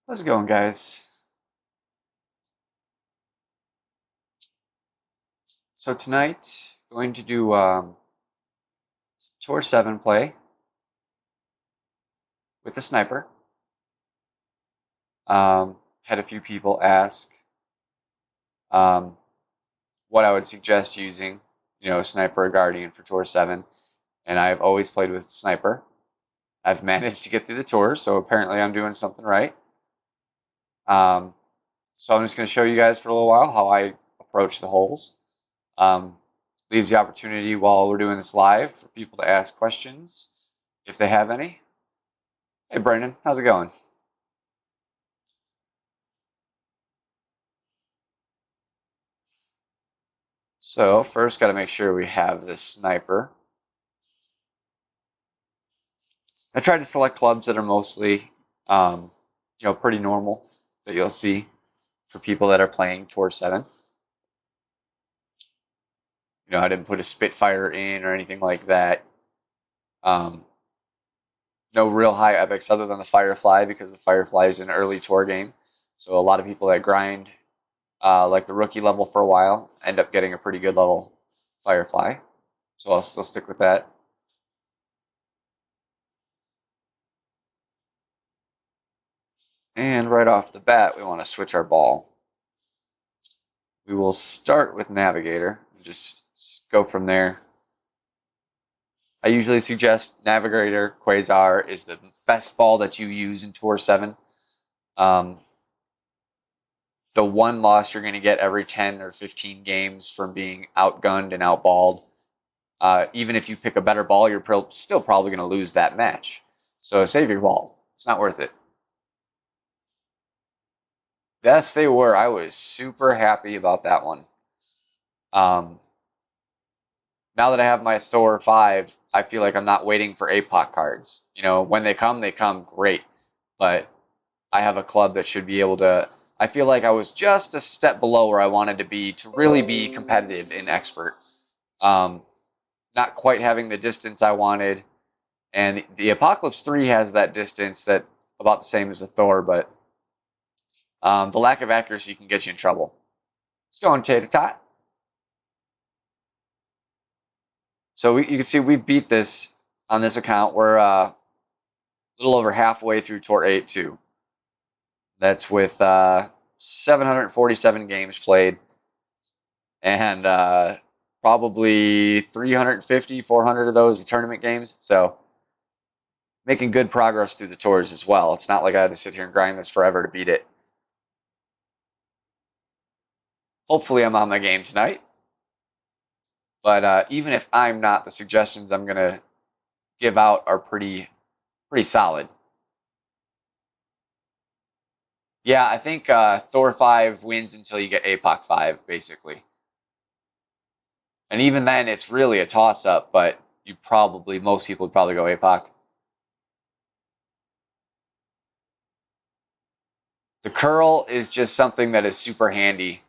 How's it going, guys? So tonight, going to do Tour 7 play with the sniper. Had a few people ask um, what I would suggest using, sniper or guardian for Tour 7, and I've always played with sniper. I've managed to get through the tours, so apparently I'm doing something right. Um, so I'm just going to show you guys for a little while how I approach the holes. Um, Leaves the opportunity while we're doing this live for people to ask questions if they have any. Hey, Brendan, how's it going? So first, got to make sure we have this sniper. I tried to select clubs that are mostly, pretty normal that you'll see for people that are playing Tour 7. I didn't put a Spitfire in or anything like that. Um, no real high epics other than the Firefly because the Firefly is an early Tour game. So a lot of people that grind like the rookie level for a while end up getting a pretty good level Firefly. So I'll still stick with that. And right off the bat, we want to switch our ball. We will start with Navigator, just go from there. I usually suggest Navigator Quasar is the best ball that you use in Tour 7. The one loss you're going to get every 10 or 15 games from being outgunned and outballed. Even if you pick a better ball, you're still probably going to lose that match. So save your ball. It's not worth it. Yes, they were. I was super happy about that one. Um, Now that I have my Thor 5, I feel like I'm not waiting for APOC cards. When they come great. But I have a club that should be able to. I feel like I was just a step below where I wanted to be to really be competitive in expert. Um, Not quite having the distance I wanted. And the Apocalypse 3 has that distance that about the same as the Thor, but the lack of accuracy can get you in trouble. Let's go on Tate-a-tot. So you can see we beat this on this account. We're a little over halfway through Tour 8 too. That's with 747 games played and probably 350, 400 of those are tournament games. So making good progress through the tours as well. It's not like I had to sit here and grind this forever to beat it. Hopefully I'm on my game tonight. But even if I'm not, the suggestions I'm going to give out are pretty solid. Yeah, I think Thor 5 wins until you get APOC 5, basically. And even then, it's really a toss-up, but most people would probably go APOC. The curl is just something that is super handy.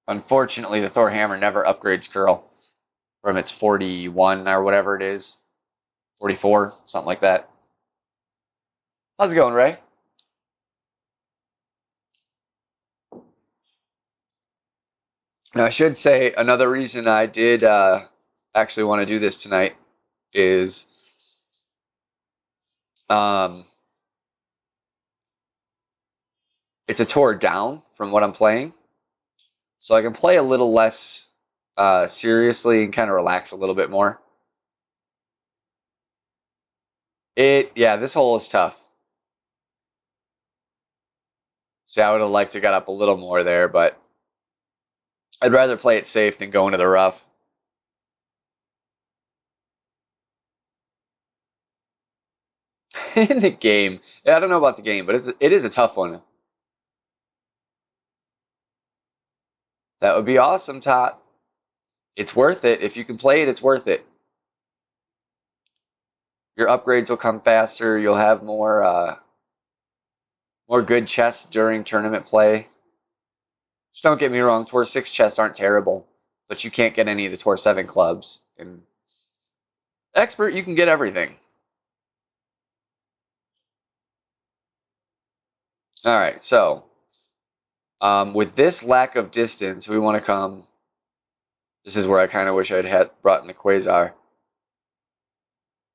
Unfortunately, the Thor hammer never upgrades curl from its 41 or whatever it is, 44, something like that. How's it going, Ray? Now, I should say another reason I did actually want to do this tonight is um, it's a tour down from what I'm playing. So I can play a little less seriously and kind of relax a little bit more. Yeah, this hole is tough. See, I would have liked to get up a little more there, but I'd rather play it safe than go into the rough. In the game, yeah, I don't know about the game, but it is a tough one. That would be awesome, Tot. It's worth it. If you can play it, it's worth it. Your upgrades will come faster. You'll have more good chests during tournament play. Just don't get me wrong, Tour 6 chests aren't terrible. but you can't get any of the Tour 7 clubs. In Expert, you can get everything. All right, so with this lack of distance, we want to come. This is where I kind of wish I'd had brought in the Quasar.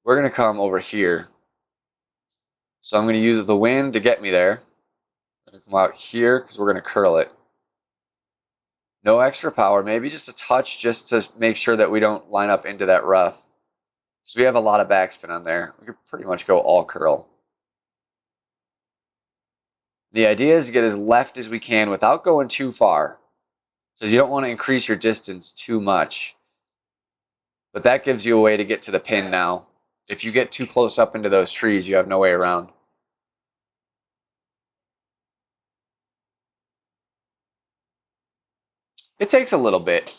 We're going to come over here. So I'm going to use the wind to get me there. I'm going to come out here because we're going to curl it. No extra power, maybe just a touch just to make sure that we don't line up into that rough. So we have a lot of backspin on there. We could pretty much go all curl. The idea is to get as left as we can without going too far, because you don't want to increase your distance too much. But that gives you a way to get to the pin now. If you get too close up into those trees, you have no way around. It takes a little bit.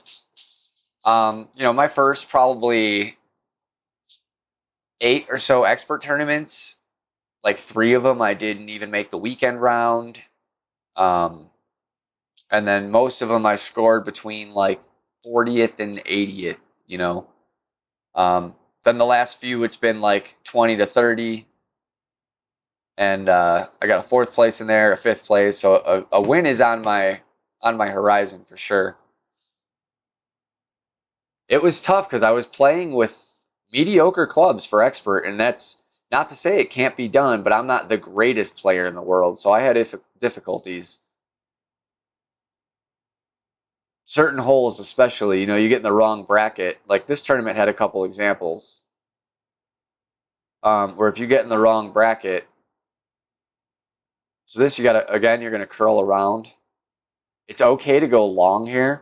My first probably 8 or so expert tournaments, like 3 of them I didn't even make the weekend round. And then most of them I scored between like 40th and 80th, you know. Then the last few it's been like 20 to 30. And I got a 4th place in there, a 5th place, so a win is on my horizon for sure. It was tough because I was playing with mediocre clubs for expert, and that's not to say it can't be done, but I'm not the greatest player in the world, so I had difficulties. Certain holes, especially, you get in the wrong bracket. Like this tournament had a couple examples where if you get in the wrong bracket, so this you're going to curl around. It's okay to go long here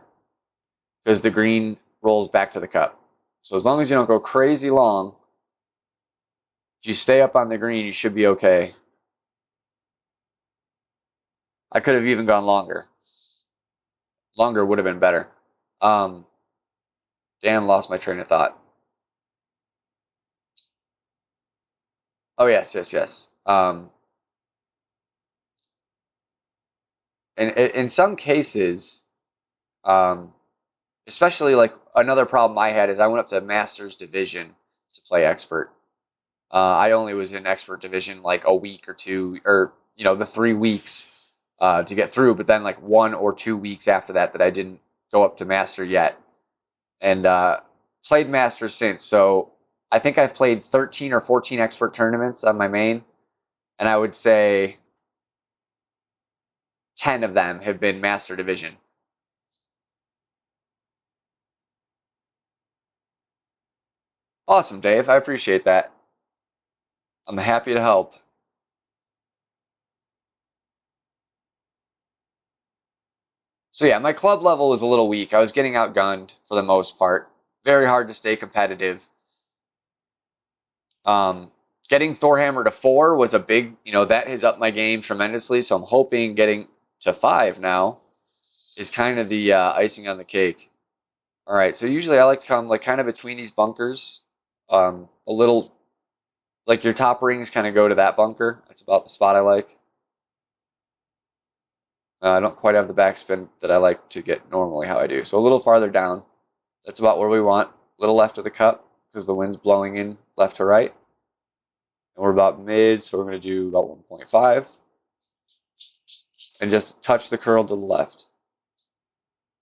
because the green rolls back to the cup. So as long as you don't go crazy long, if you stay up on the green, you should be okay. I could have even gone longer. Longer would have been better. Dan, lost my train of thought. Oh, yes. And in some cases, especially like another problem I had is I went up to Masters Division to play Expert. I only was in Expert Division like a week or two, or the 3 weeks to get through. But then like 1 or 2 weeks after that I didn't go up to Master yet, and played Master since. So I think I've played 13 or 14 Expert tournaments on my main, and I would say 10 of them have been Master Division. Awesome, Dave. I appreciate that. I'm happy to help. So yeah, my club level was a little weak. I was getting outgunned for the most part. Very hard to stay competitive. Um, Getting Thorhammer to 4 was a big, that has upped my game tremendously. So I'm hoping getting to 5 now is kind of the icing on the cake. All right, so usually I like to come like kind of between these bunkers, a little like your top rings kind of go to that bunker. That's about the spot I like. I don't quite have the backspin that I like to get normally how I do. So a little farther down. That's about where we want. A little left of the cup because the wind's blowing in left to right. And we're about mid, so we're going to do about 1.5. And just touch the curl to the left.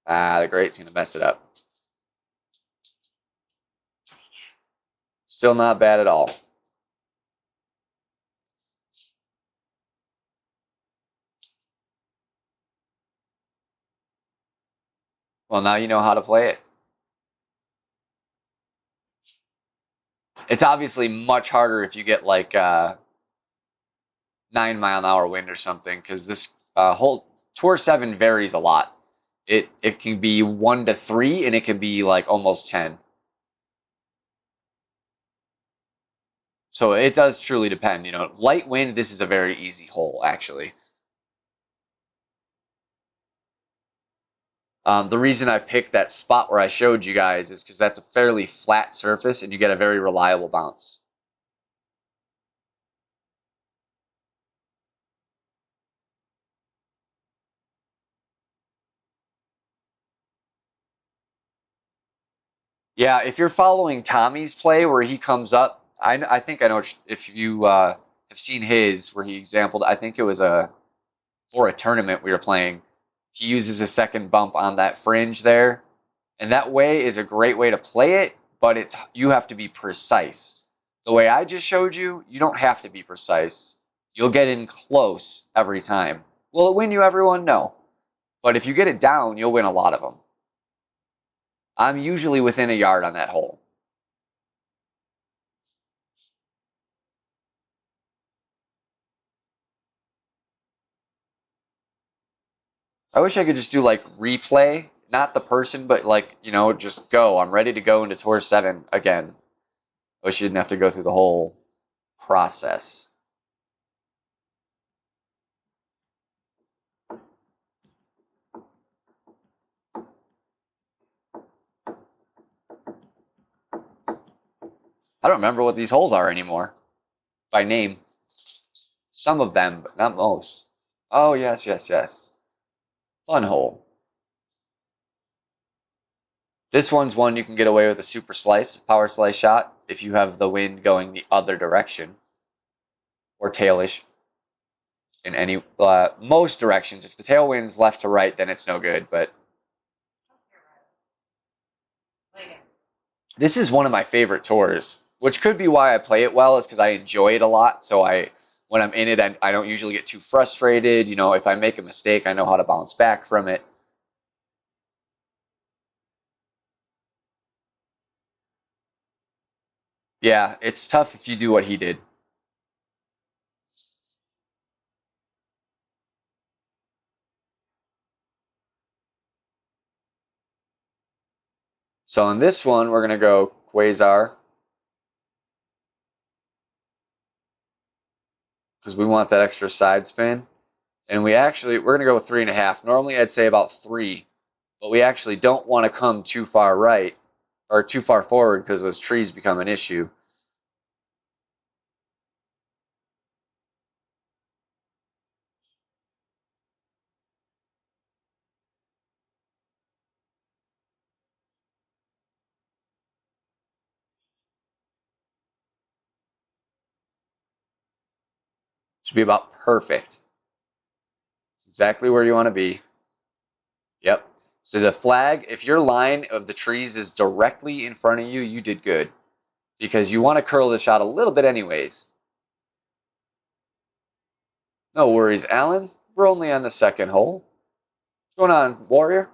The great's going to mess it up. Still not bad at all. Well, now you know how to play it. It's obviously much harder if you get like 9-mile-an-hour wind or something, because this whole Tour 7 varies a lot. It can be 1 to 3, and it can be like almost 10. So it does truly depend. Light wind, this is a very easy hole, actually. The reason I picked that spot where I showed you guys is because that's a fairly flat surface, and you get a very reliable bounce. Yeah, if you're following Tommy's play where he comes up, I think I know if you have seen his where he exampled. I think it was for a tournament we were playing. He uses a second bump on that fringe there, and that way is a great way to play it. But you have to be precise. The way I just showed you, you don't have to be precise. You'll get in close every time. Will it win you everyone? No. But if you get it down, you'll win a lot of them. I'm usually within a yard on that hole. I wish I could just do like replay, not the person, but like, just go. I'm ready to go into Tour 7 again. I wish you didn't have to go through the whole process. I don't remember what these holes are anymore by name. Some of them, but not most. Oh, yes, yes, yes. Fun hole. This one's one you can get away with a super slice, power slice shot, if you have the wind going the other direction, or tailish in any most directions. If the tailwind's left to right, then it's no good. But this is one of my favorite tours, which could be why I play it well, is because I enjoy it a lot. So when I'm in it, I don't usually get too frustrated. If I make a mistake, I know how to bounce back from it. Yeah, it's tough if you do what he did. So in this one, we're gonna go Quasar because we want that extra side spin. And we're gonna go with 3.5. Normally I'd say about 3, but we actually don't want to come too far right or too far forward because those trees become an issue. Should be about perfect. Exactly where you want to be. Yep. So the flag, if your line of the trees is directly in front of you, you did good. Because you want to curl the shot a little bit anyways. No worries, Alan. We're only on the second hole. What's going on, Warrior?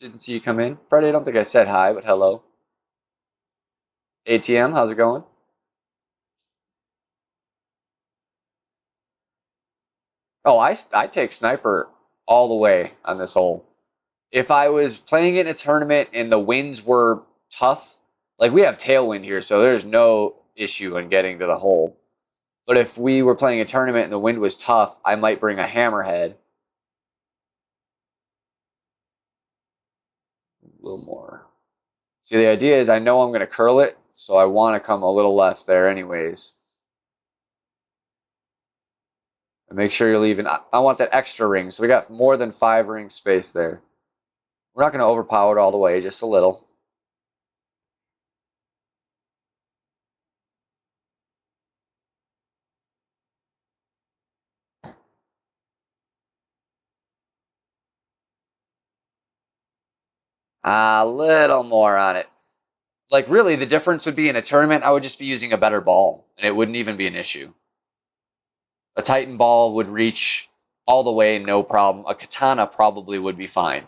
Didn't see you come in. Friday, I don't think I said hi, but hello. ATM, how's it going? Oh, I take sniper all the way on this hole. If I was playing it in a tournament and the winds were tough, like we have tailwind here, so there's no issue in getting to the hole. But if we were playing a tournament and the wind was tough, I might bring a hammerhead. A little more. See, the idea is I know I'm going to curl it, so I want to come a little left there anyways. And make sure you're leaving. I want that extra ring, so we got more than 5 ring space there. We're not going to overpower it all the way, just a little. A little more on it. Like, really, the difference would be in a tournament, I would just be using a better ball, and it wouldn't even be an issue. A Titan ball would reach all the way, no problem. A katana probably would be fine.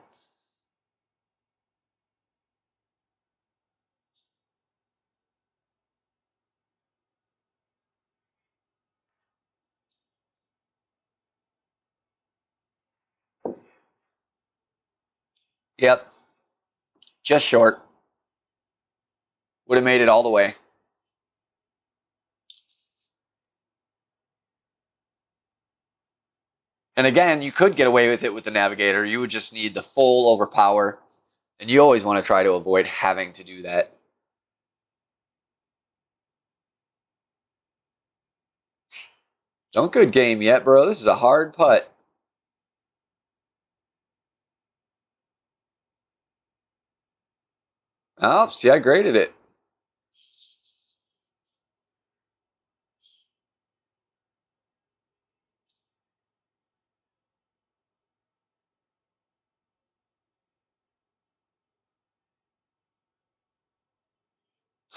Yep, just short. Would have made it all the way. And again, you could get away with it with the navigator. You would just need the full overpower. And you always want to try to avoid having to do that. Don't good game yet, bro. This is a hard putt. Oh, see, I graded it.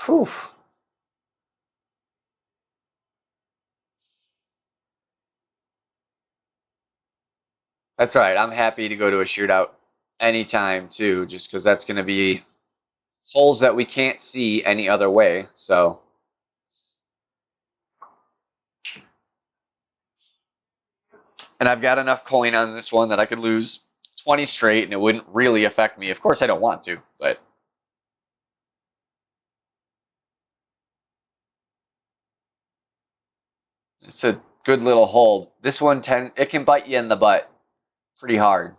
Whew. That's all right. I'm happy to go to a shootout anytime too, just because that's going to be holes that we can't see any other way. So, and I've got enough coin on this one that I could lose 20 straight and it wouldn't really affect me. Of course, I don't want to, but it's a good little hole. This one, it can bite you in the butt pretty hard.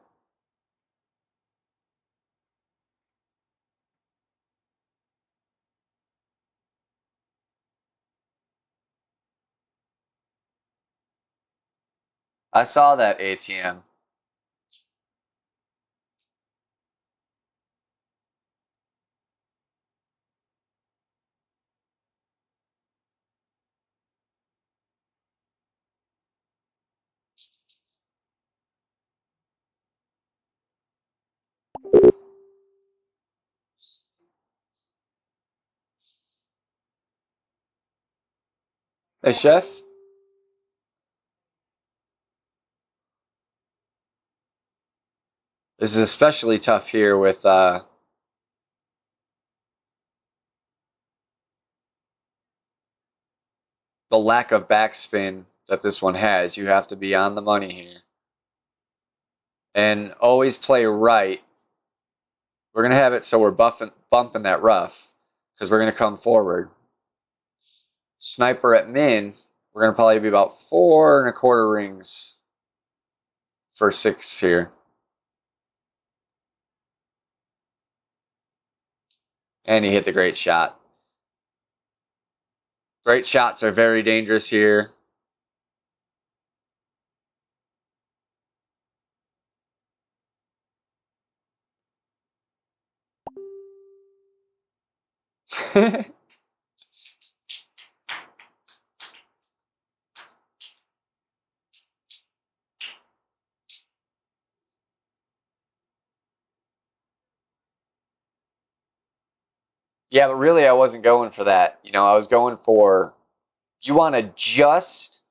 I saw that ATM. Hey, Chef, this is especially tough here with the lack of backspin that this one has. You have to be on the money here and always play right. We're going to have it so we're bumping that rough because we're going to come forward. Sniper at min, we're going to probably be about 4 1/4 rings for 6 here. And he hit the great shot. Great shots are very dangerous here. Yeah, but really I wasn't going for that. I was going for you want to just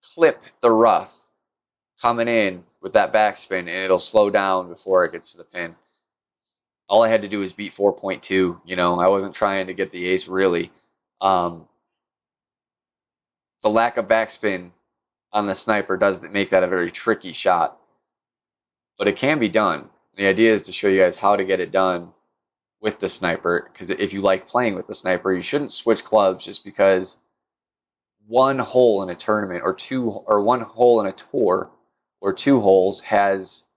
clip the rough coming in with that backspin and it'll slow down before it gets to the pin. All I had to do was beat 4.2. I wasn't trying to get the ace really. Um, the lack of backspin on the sniper does make that a very tricky shot, but it can be done. The idea is to show you guys how to get it done with the sniper, because if you like playing with the sniper, you shouldn't switch clubs just because one hole in a tournament or two or one hole in a tour or 2 holes has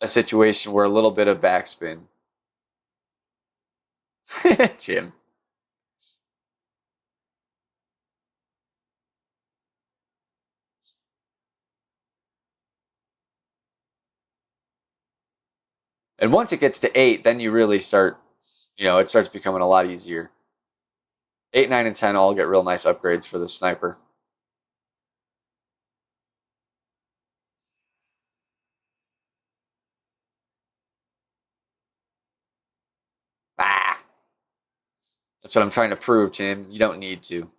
a situation where a little bit of backspin. Tim. And once it gets to 8, then you really start, it starts becoming a lot easier. 8, 9, and 10 all get real nice upgrades for the sniper. Ah, that's what I'm trying to prove, Tim. You don't need to.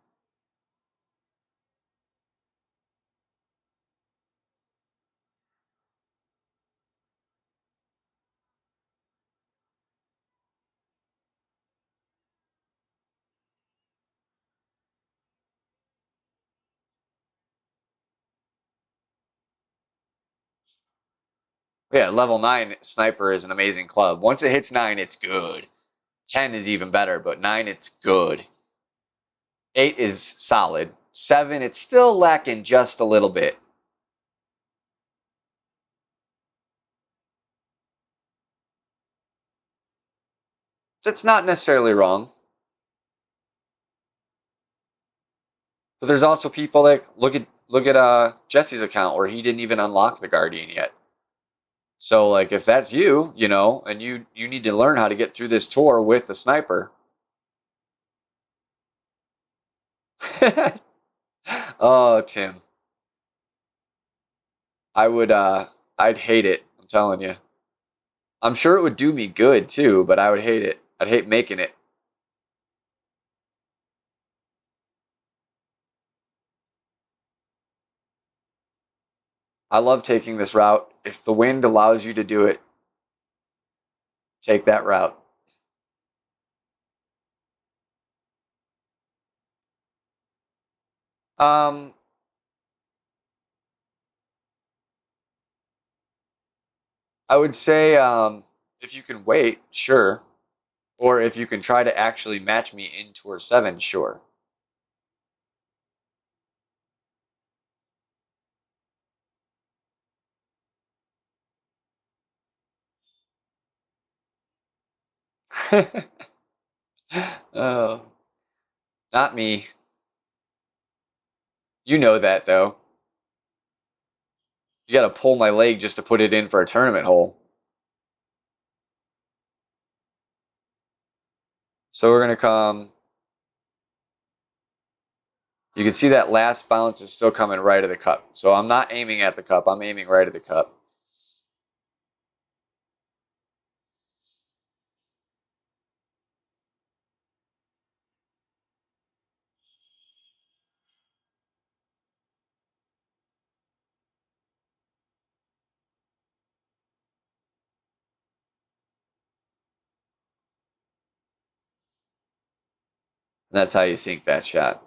Yeah, level 9 sniper is an amazing club. Once it hits 9, it's good. 10 is even better, but 9, it's good. 8 is solid. 7, it's still lacking just a little bit. That's not necessarily wrong. But there's also people that look at Jesse's account where he didn't even unlock the Guardian yet. So like if that's you, and you need to learn how to get through this tour with the sniper. Oh, Tim, I would I'd hate it. I'm telling you. I'm sure it would do me good too, but I would hate it. I'd hate making it. I love taking this route. If the wind allows you to do it, take that route. Um, I would say if you can wait, sure. Or if you can try to actually match me in Tour 7, sure. Oh, not me. You know that though. You got to pull my leg just to put it in for a tournament hole. So we're going to come. You can see that last bounce is still coming right at the cup. So I'm not aiming at the cup. I'm aiming right at the cup. And that's how you sink that shot.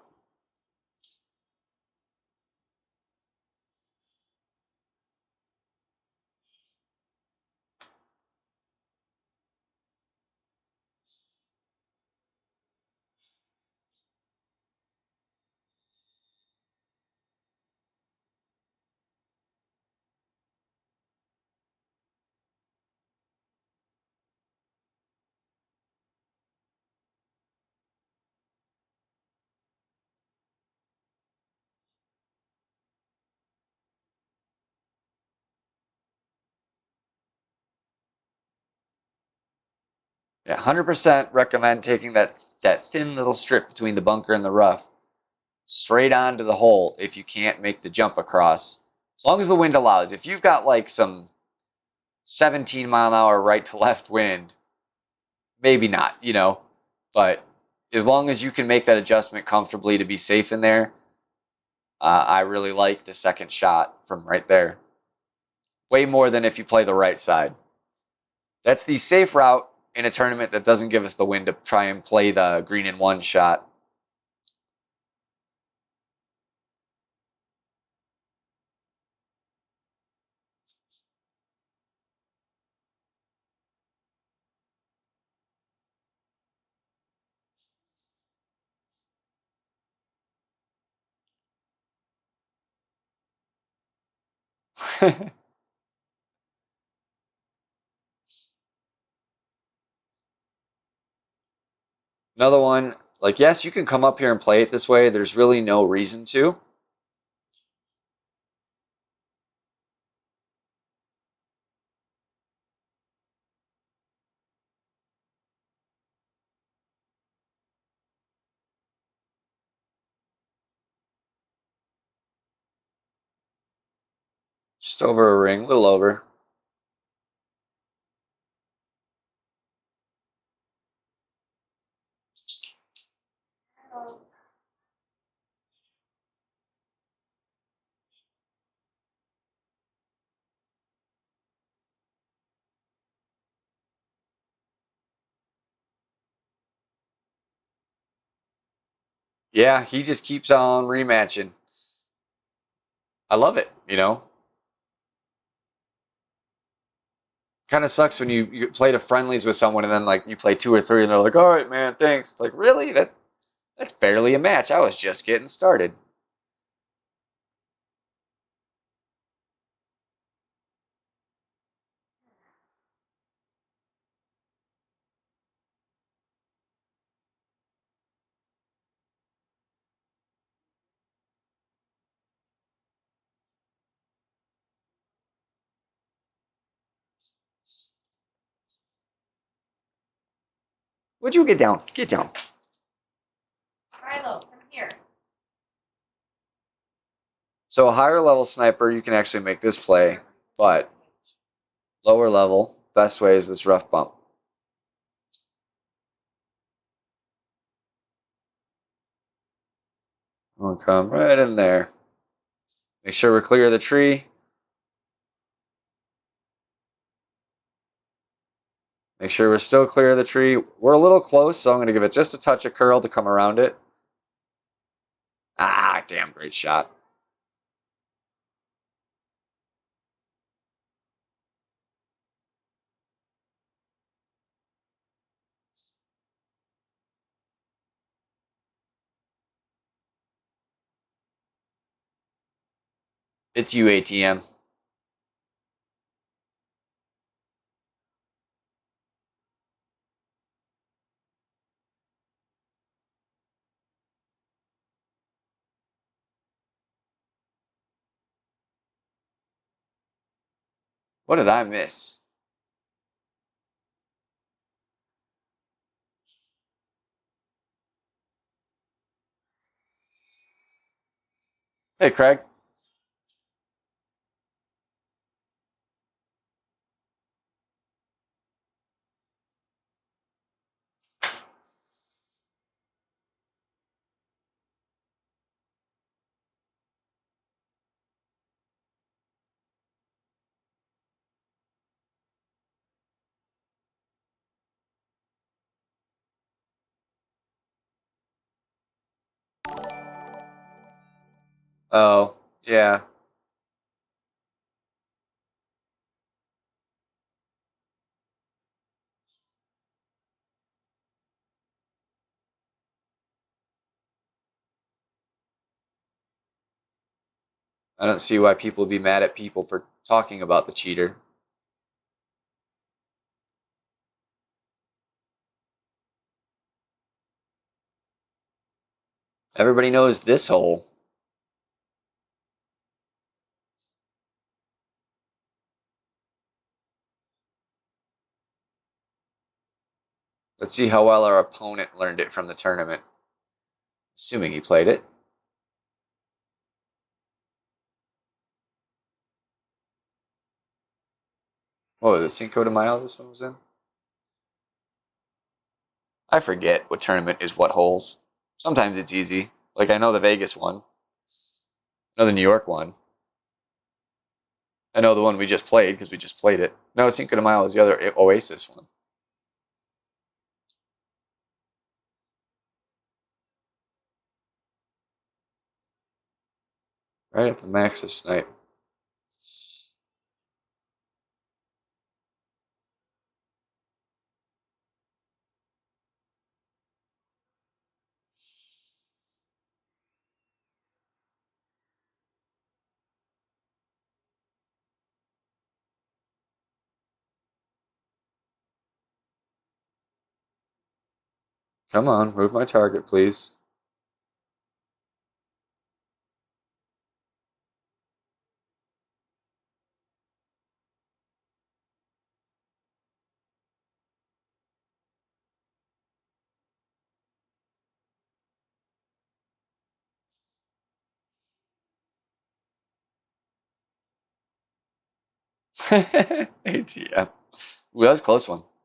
Yeah, 100% recommend taking that thin little strip between the bunker and the rough straight onto the hole if you can't make the jump across. As long as the wind allows. If you've got like some 17-mile-an-hour right to left wind, maybe not. But as long as you can make that adjustment comfortably to be safe in there, I really like the second shot from right there. Way more than if you play the right side. That's the safe route in a tournament that doesn't give us the wind to try and play the green in one shot. Another one, like, yes, you can come up here and play it this way. There's really no reason to. Just over a ring, a little over. Yeah, he just keeps on rematching. I love it. Kind of sucks when you play the friendlies with someone and then like you play two or three and they're like, all right, man, thanks. It's like, really? That's barely a match. I was just getting started. Would you get down? Get down. Milo, come here. So a higher level sniper, you can actually make this play, but lower level, best way is this rough bump. We'll come right in there. Make sure we're clear of the tree. Make sure we're still clear of the tree. We're a little close, so I'm going to give it just a touch of curl to come around it. Ah, damn, great shot. It's you, ATM. What did I miss? Hey, Craig. Oh, yeah. I don't see why people would be mad at people for talking about the cheater. Everybody knows this hole. Let's see how well our opponent learned it from the tournament. Assuming he played it. What was it, Cinco de Mayo this one was in? I forget what tournament is what holes. Sometimes it's easy. Like I know the Vegas one. I know the New York one. I know the one we just played because we just played it. No, Cinco de Mayo is the other Oasis one. Right at the max of snipe. Come on, move my target, please. ATM. Ooh, that was a close one. What's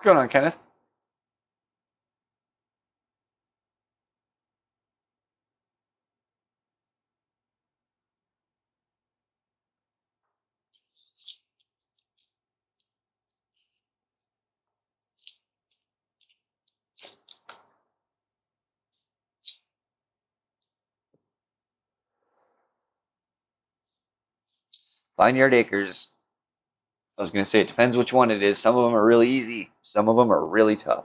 going on, Kenneth? Vineyard Acres. I was going to say, it depends which one it is. Some of them are really easy. Some of them are really tough.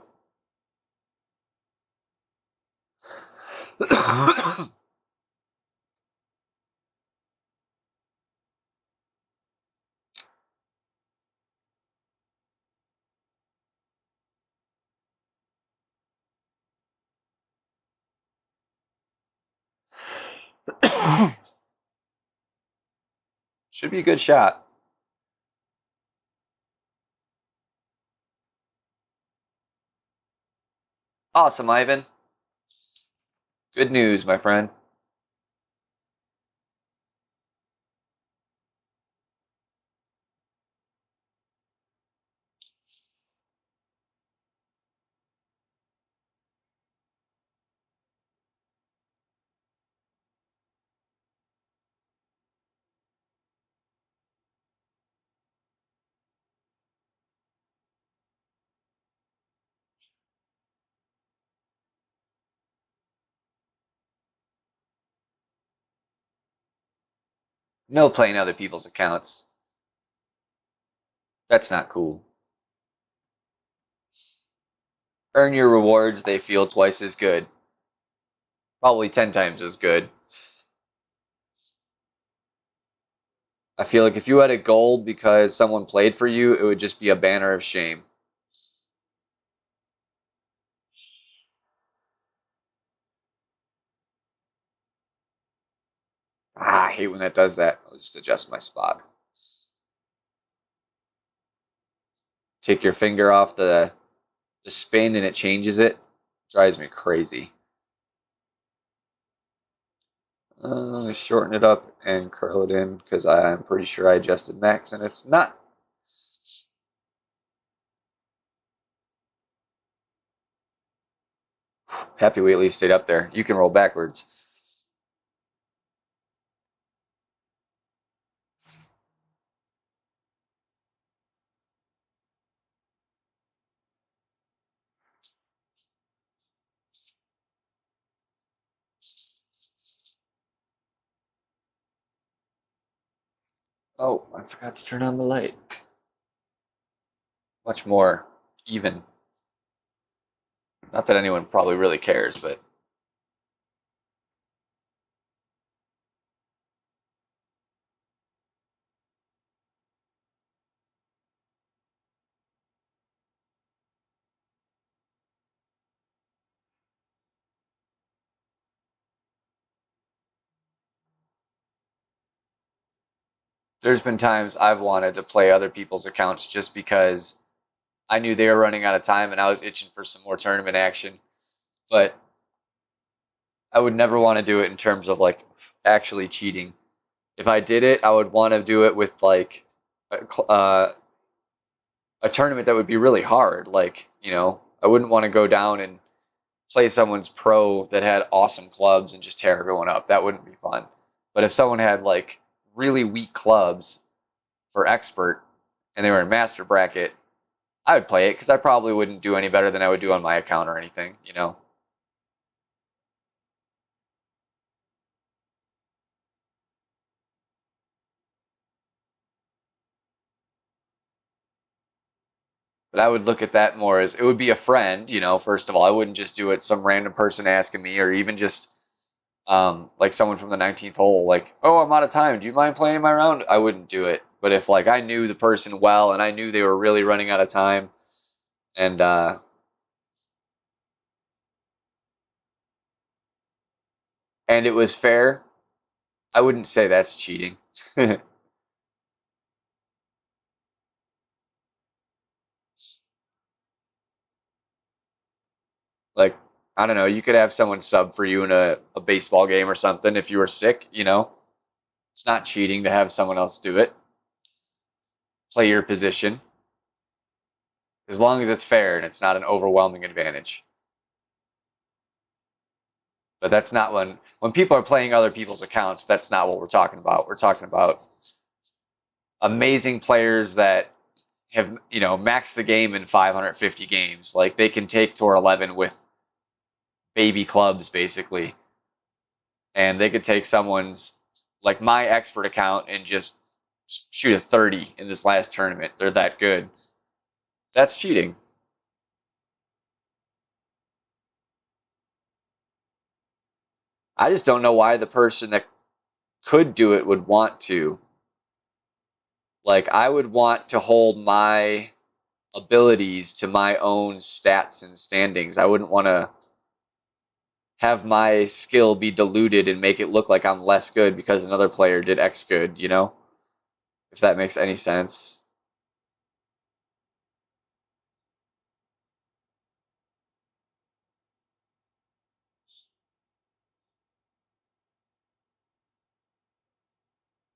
Should be a good shot. Awesome, Ivan. Good news, my friend. No playing other people's accounts. That's not cool. Earn your rewards, they feel twice as good. Probably 10 times as good. I feel like if you had a gold because someone played for you, it would just be a banner of shame. Ah, I hate when that does that. I'll just adjust my spot. Take your finger off the spin and it changes it. Drives me crazy. Shorten it up and curl it in because I'm pretty sure I adjusted max and it's not. Happy we at least stayed up there. You can roll backwards. Oh, I forgot to turn on the light. Much more even. Not that anyone probably really cares, but there's been times I've wanted to play other people's accounts just because I knew they were running out of time and I was itching for some more tournament action. But I would never want to do it in terms of like actually cheating. If I did it, I would want to do it with like a tournament that would be really hard. Like, I wouldn't want to go down and play someone's pro that had awesome clubs and just tear everyone up. That wouldn't be fun. But if someone had like really weak clubs for expert and they were in master bracket, I would play it because I probably wouldn't do any better than I would do on my account or anything. But I would look at that more as it would be a friend, first of all. I wouldn't just do it some random person asking me or even just like someone from the 19th hole, like, oh, I'm out of time. Do you mind playing my round? I wouldn't do it. But if like I knew the person well and I knew they were really running out of time and it was fair, I wouldn't say that's cheating. Like, I don't know, you could have someone sub for you in a baseball game or something if you were sick. It's not cheating to have someone else do it. Play your position as long as it's fair and it's not an overwhelming advantage. But that's not when people are playing other people's accounts, that's not what we're talking about. We're talking about amazing players that have maxed the game in 550 games. Like they can take tour 11 with baby clubs basically, and they could take someone's like my expert account and just shoot a 30 in this last tournament. They're that good. That's cheating. I just don't know why the person that could do it would want to. Like I would want to hold my abilities to my own stats and standings. I wouldn't want to have my skill be diluted and make it look like I'm less good because another player did X good, you know? If that makes any sense.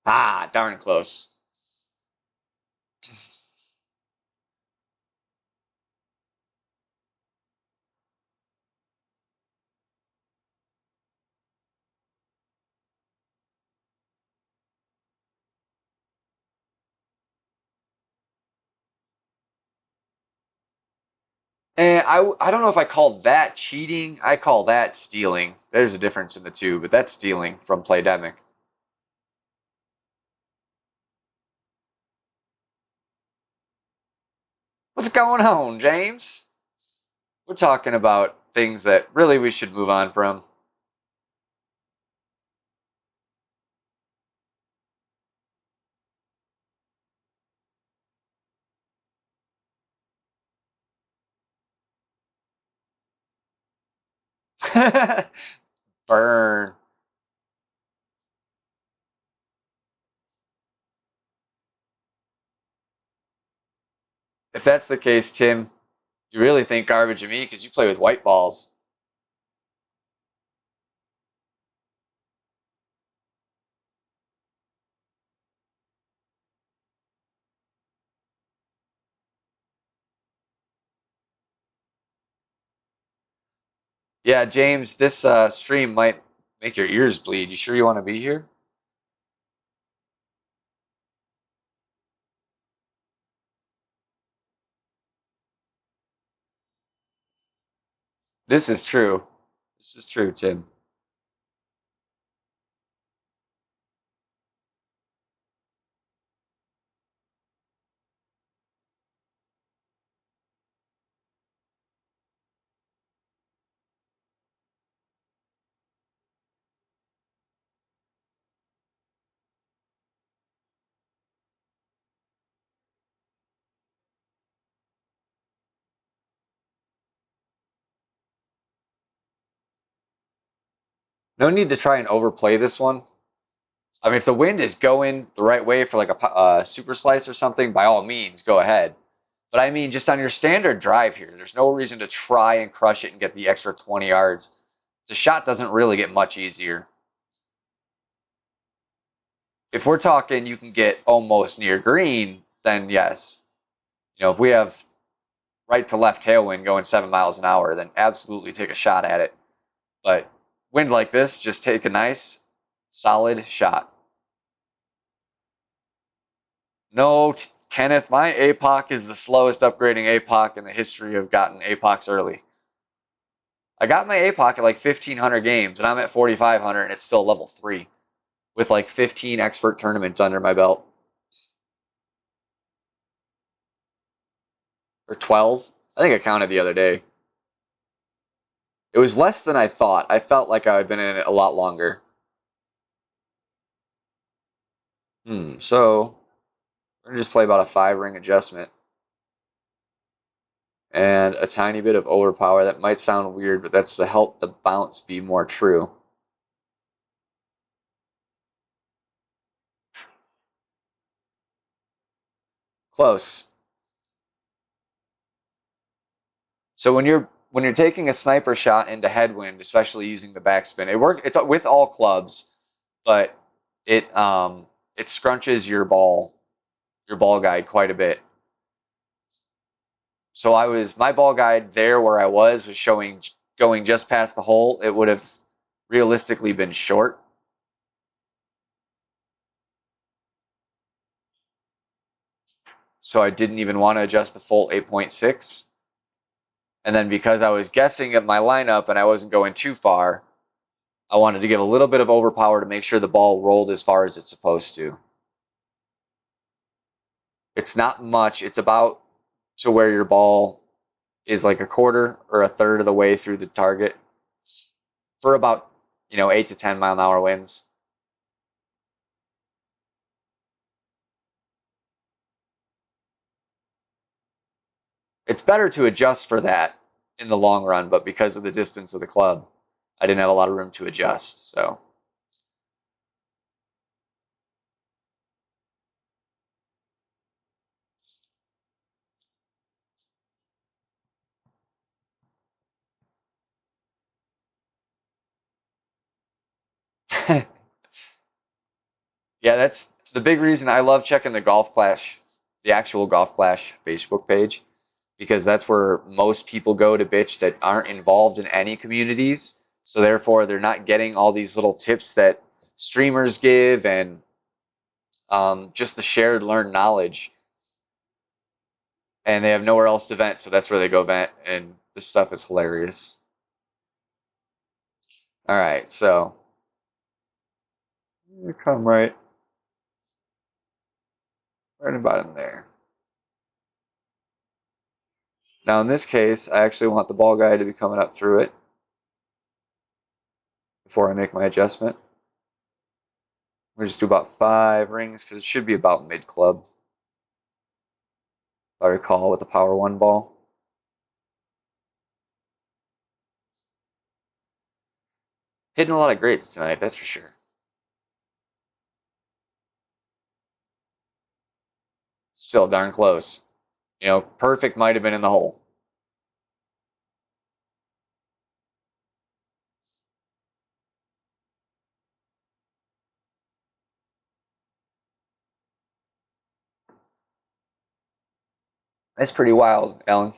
Ah, darn close. And I don't know if I call that cheating. I call that stealing. There's a difference in the two, but that's stealing from Playdemic. What's going on, James? We're talking about things that really we should move on from. Burn. If that's the case, Tim, you really think garbage of me because you play with white balls. Yeah, James, this stream might make your ears bleed. You sure you want to be here? This is true. This is true, Tim. No need to try and overplay this one. I mean, if the wind is going the right way for like a super slice or something, by all means, go ahead. But I mean, just on your standard drive here, there's no reason to try and crush it and get the extra 20 yards. The shot doesn't really get much easier. If we're talking you can get almost near green, then yes. You know, if we have right to left tailwind going 7 miles an hour, then absolutely take a shot at it. But wind like this, just take a nice, solid shot. No, Kenneth, my APOC is the slowest upgrading APOC in the history of gotten APOCs early. I got my APOC at like 1,500 games, and I'm at 4,500, and it's still level 3 with like 15 expert tournaments under my belt. Or 12. I think I counted the other day. It was less than I thought. I felt like I had been in it a lot longer. So we're gonna just play about a 5 ring adjustment and a tiny bit of overpower. That might sound weird, but that's to help the bounce be more true. Close. So when you're taking a sniper shot into headwind, especially using the backspin, it's with all clubs, but it scrunches your ball guide quite a bit. So my ball guide there where I was showing going just past the hole. It would have realistically been short. So I didn't even want to adjust the full 8.6. And then because I was guessing at my lineup and I wasn't going too far, I wanted to give a little bit of overpower to make sure the ball rolled as far as it's supposed to. It's not much. It's about to where your ball is like a quarter or a third of the way through the target for about 8 to 10 mile an hour winds. It's better to adjust for that in the long run, but because of the distance of the club. I didn't have a lot of room to adjust. So yeah, that's the big reason I love checking the Golf Clash, the actual Golf Clash Facebook page, because that's where most people go to bitch that aren't involved in any communities. So therefore, they're not getting all these little tips that streamers give and just the shared learned knowledge. And they have nowhere else to vent, so that's where they go vent. And this stuff is hilarious. All right, so you come right about in there. Now in this case, I actually want the ball guy to be coming up through it before I make my adjustment. We'll just do about 5 rings because it should be about mid club, if I recall, with the power 1 ball. Hitting a lot of greats tonight, that's for sure. Still darn close. You know, perfect might have been in the hole. That's pretty wild, Alan.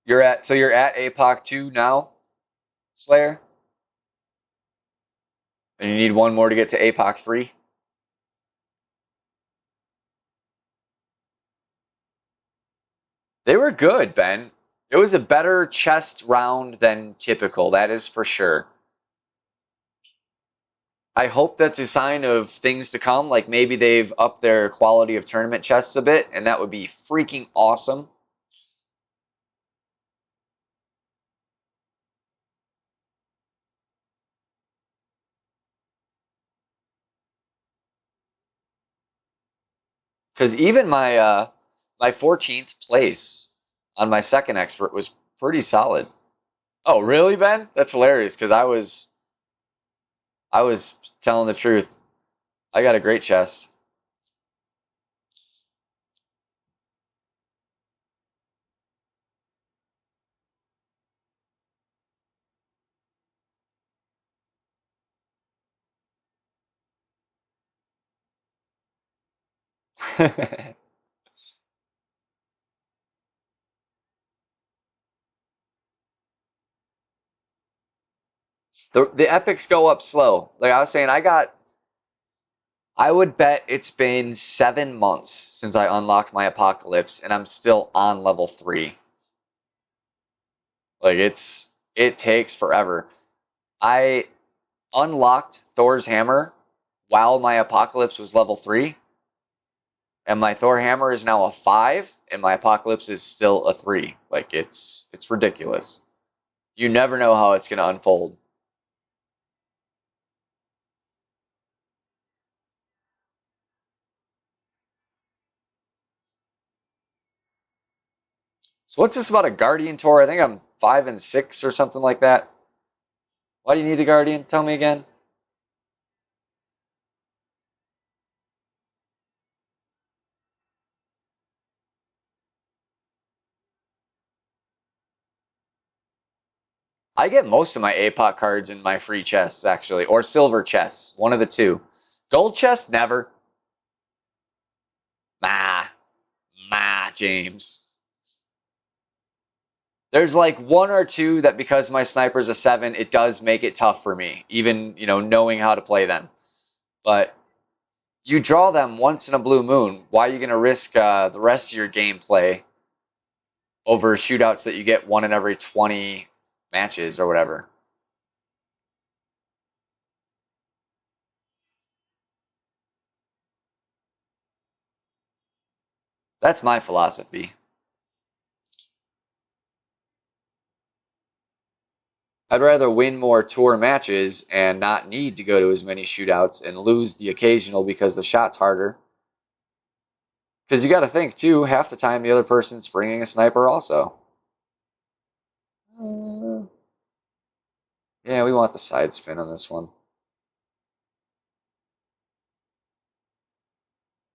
You're at APOC 2 now, Slayer? And you need one more to get to APOC 3? They were good, Ben. It was a better chest round than typical, that is for sure. I hope that's a sign of things to come, like maybe they've upped their quality of tournament chests a bit, and that would be freaking awesome. Because even my 14th place on my second expert was pretty solid. Oh, really, Ben? That's hilarious. Because I was telling the truth. I got a great chest. the the epics go up slow. Like I was saying, I would bet it's been 7 months since I unlocked my apocalypse, and I'm still on level 3. Like it takes forever. I unlocked Thor's hammer while my apocalypse was level 3, and my Thor hammer is now a 5, and my apocalypse is still a 3. Like it's ridiculous. You never know how it's gonna unfold. So what's this about a Guardian Tor? I think I'm 5 and 6 or something like that. Why do you need a Guardian? Tell me again. I get most of my APOC cards in my free chests, actually, or silver chests, one of the two. Gold chest, never. James. There's like one or two that because my sniper's a 7, it does make it tough for me, even, knowing how to play them. But you draw them once in a blue moon. Why are you going to risk the rest of your gameplay over shootouts that you get one in every 20 matches or whatever? That's my philosophy. I'd rather win more tour matches and not need to go to as many shootouts and lose the occasional because the shot's harder. Because you got to think too, half the time the other person's bringing a sniper also. Yeah, we want the side spin on this one.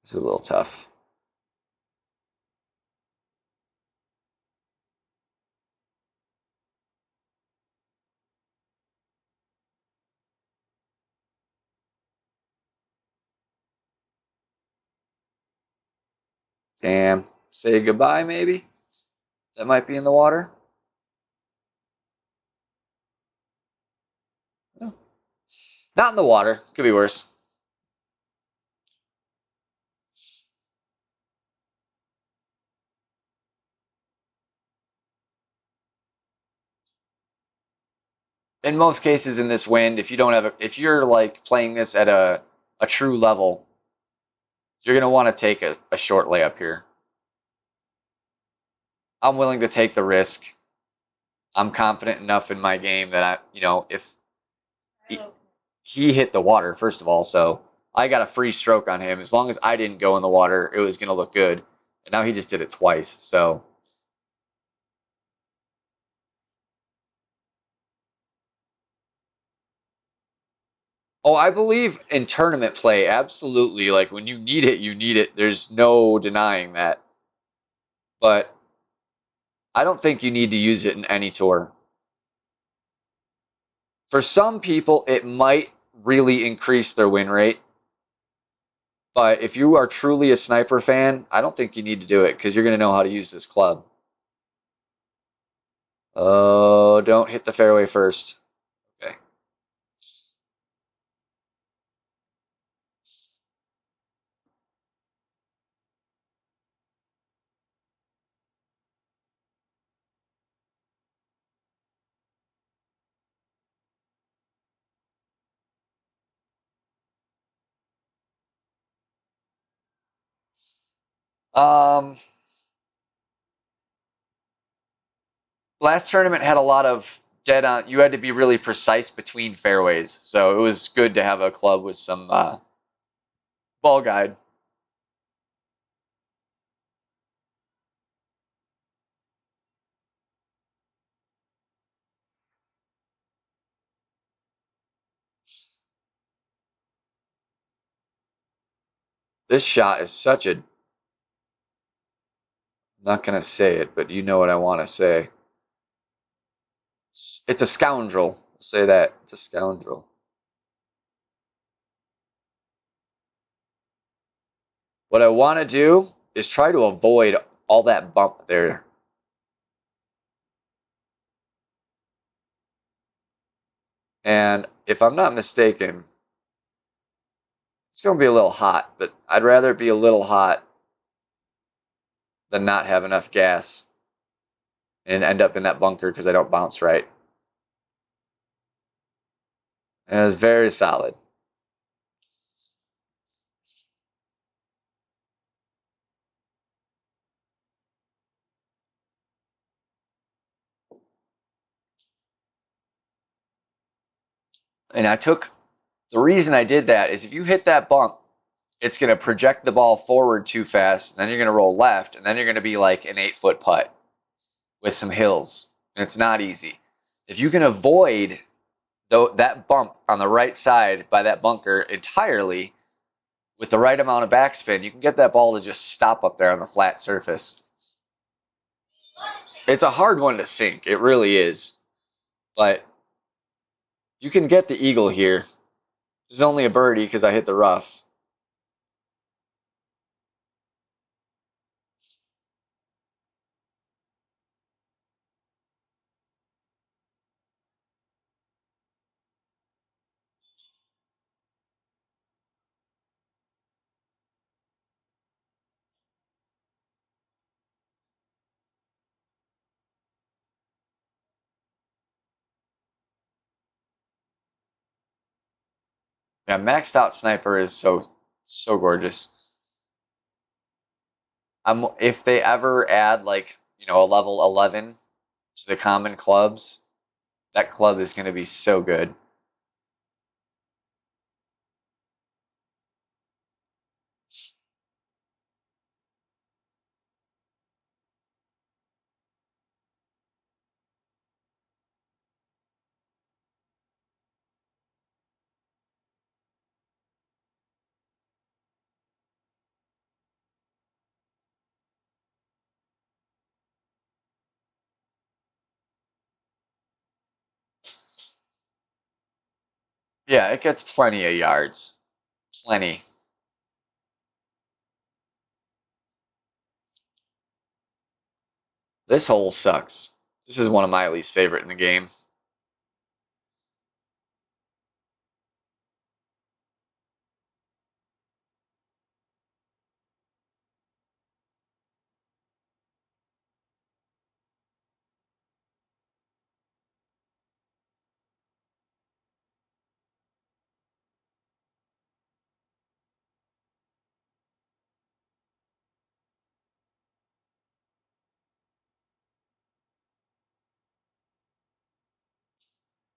This is a little tough. Damn. Say goodbye, maybe? That might be in the water. Not in the water. Could be worse. In most cases in this wind, if you don't have if you're like playing this at a true level, you're gonna want to take a short layup here. I'm willing to take the risk. I'm confident enough in my game that if he hit the water first of all, so I got a free stroke on him. As long as I didn't go in the water, it was gonna look good. And now he just did it twice, so. Oh, I believe in tournament play, absolutely. Like when you need it, you need it. There's no denying that. But I don't think you need to use it in any tour. For some people, it might really increase their win rate. But if you are truly a sniper fan, I don't think you need to do it because you're going to know how to use this club. Oh, don't hit the fairway first. Okay. Um, Last tournament had a lot of dead on. You had to be really precise between fairways, so it was good to have a club with some ball guide. This shot is such a. I'm not gonna say it, but you know what I want to say. It's a scoundrel. I'll say that it's a scoundrel. What I want to do is try to avoid all that bump there. And if I'm not mistaken, it's going to be a little hot, but I'd rather be a little hot than not have enough gas and end up in that bunker because I don't bounce right. And it was very solid. And the reason I did that is if you hit that bump, it's going to project the ball forward too fast, and then you're going to roll left, and then you're going to be like an 8-foot putt with some hills, and it's not easy. If you can avoid that bump on the right side by that bunker entirely with the right amount of backspin, you can get that ball to just stop up there on the flat surface. It's a hard one to sink. It really is. But you can get the eagle here. This is only a birdie because I hit the rough. Yeah, maxed out sniper is so gorgeous. If they ever add like a level 11 to the common clubs, that club is going to be so good. Yeah, it gets plenty of yards. Plenty. This hole sucks. This is one of my least favorite in the game.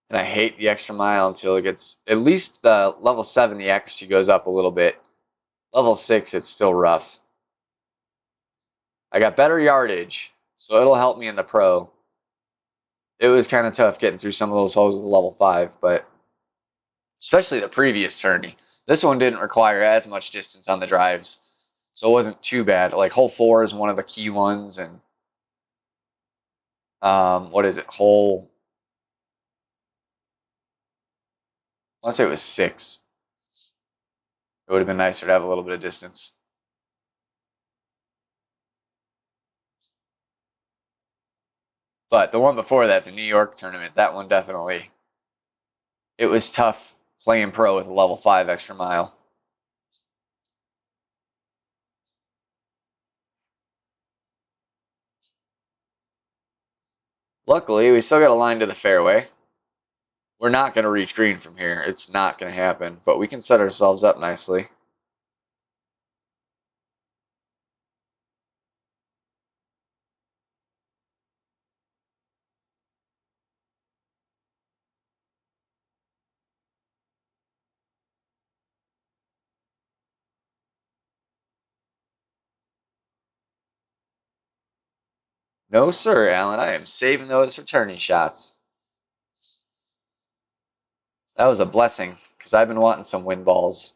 And I hate the extra mile until it gets, at least the level 7, the accuracy goes up a little bit. Level 6, it's still rough. I got better yardage, so it'll help me in the pro. It was kind of tough getting through some of those holes with level 5, but especially the previous tourney. This one didn't require as much distance on the drives, so it wasn't too bad. Like hole 4 is one of the key ones, and what is it? Hole, I want to say it was 6. It would have been nicer to have a little bit of distance. But the one before that, the New York tournament, that one definitely, it was tough playing pro with a level 5 extra mile. Luckily, we still got a line to the fairway. We're not going to reach green from here. It's not going to happen, but we can set ourselves up nicely. No, sir, Alan. I am saving those for tourney shots. That was a blessing, because I've been wanting some wind balls.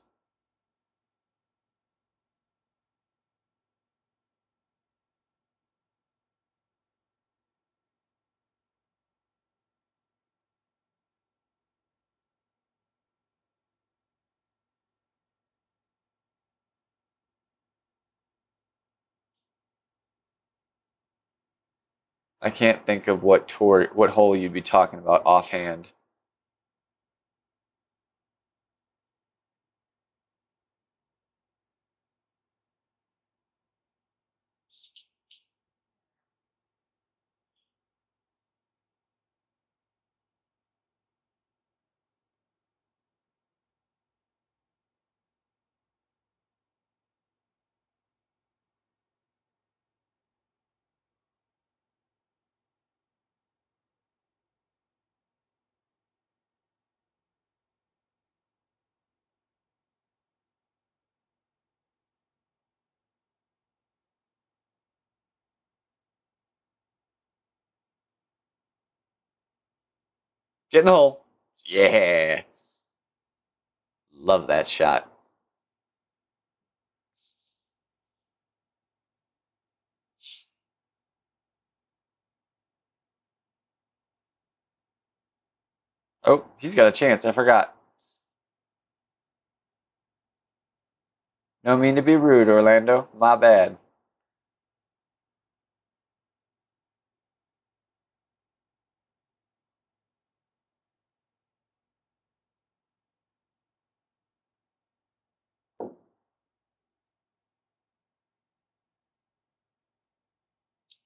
I can't think of what hole you'd be talking about offhand. Get in the hole. Yeah. Love that shot. Oh, he's got a chance. I forgot. No mean to be rude, Orlando. My bad.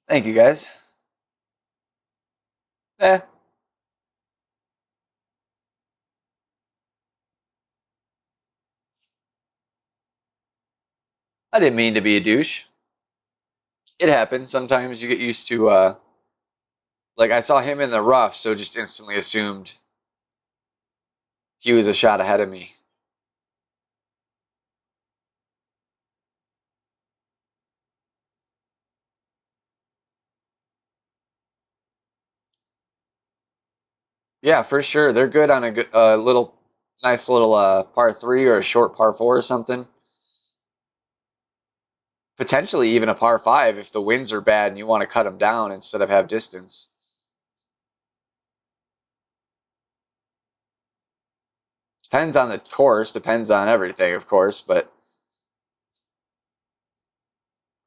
Thank you, guys. Eh, I didn't mean to be a douche. It happens. Sometimes you get used to, like, I saw him in the rough, so just instantly assumed he was a shot ahead of me. Yeah, for sure. They're good on a good, little, nice little par 3 or a short par 4 or something. Potentially even a par 5 if the winds are bad and you want to cut them down instead of have distance. Depends on the course, depends on everything, of course, but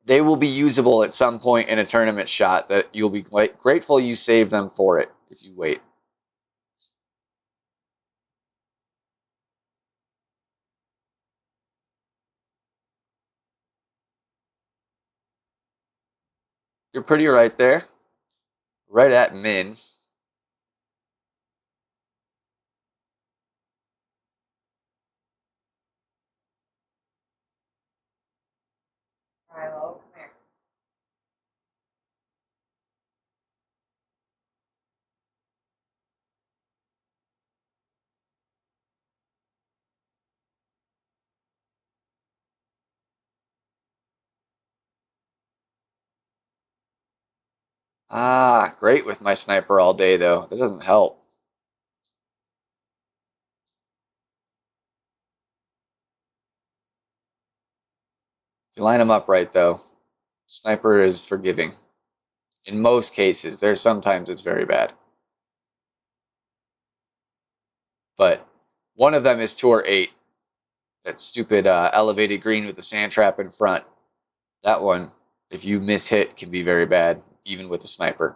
they will be usable at some point in a tournament shot that you'll be grateful you saved them for it if you wait. You're pretty right there. Right at min. Milo, come here. Ah, great with my sniper all day, though. That doesn't help. If you line them up right, though, sniper is forgiving. In most cases, there's sometimes it's very bad. But one of them is Tour 8. That stupid elevated green with the sand trap in front. That one, if you miss hit, can be very bad, even with a sniper.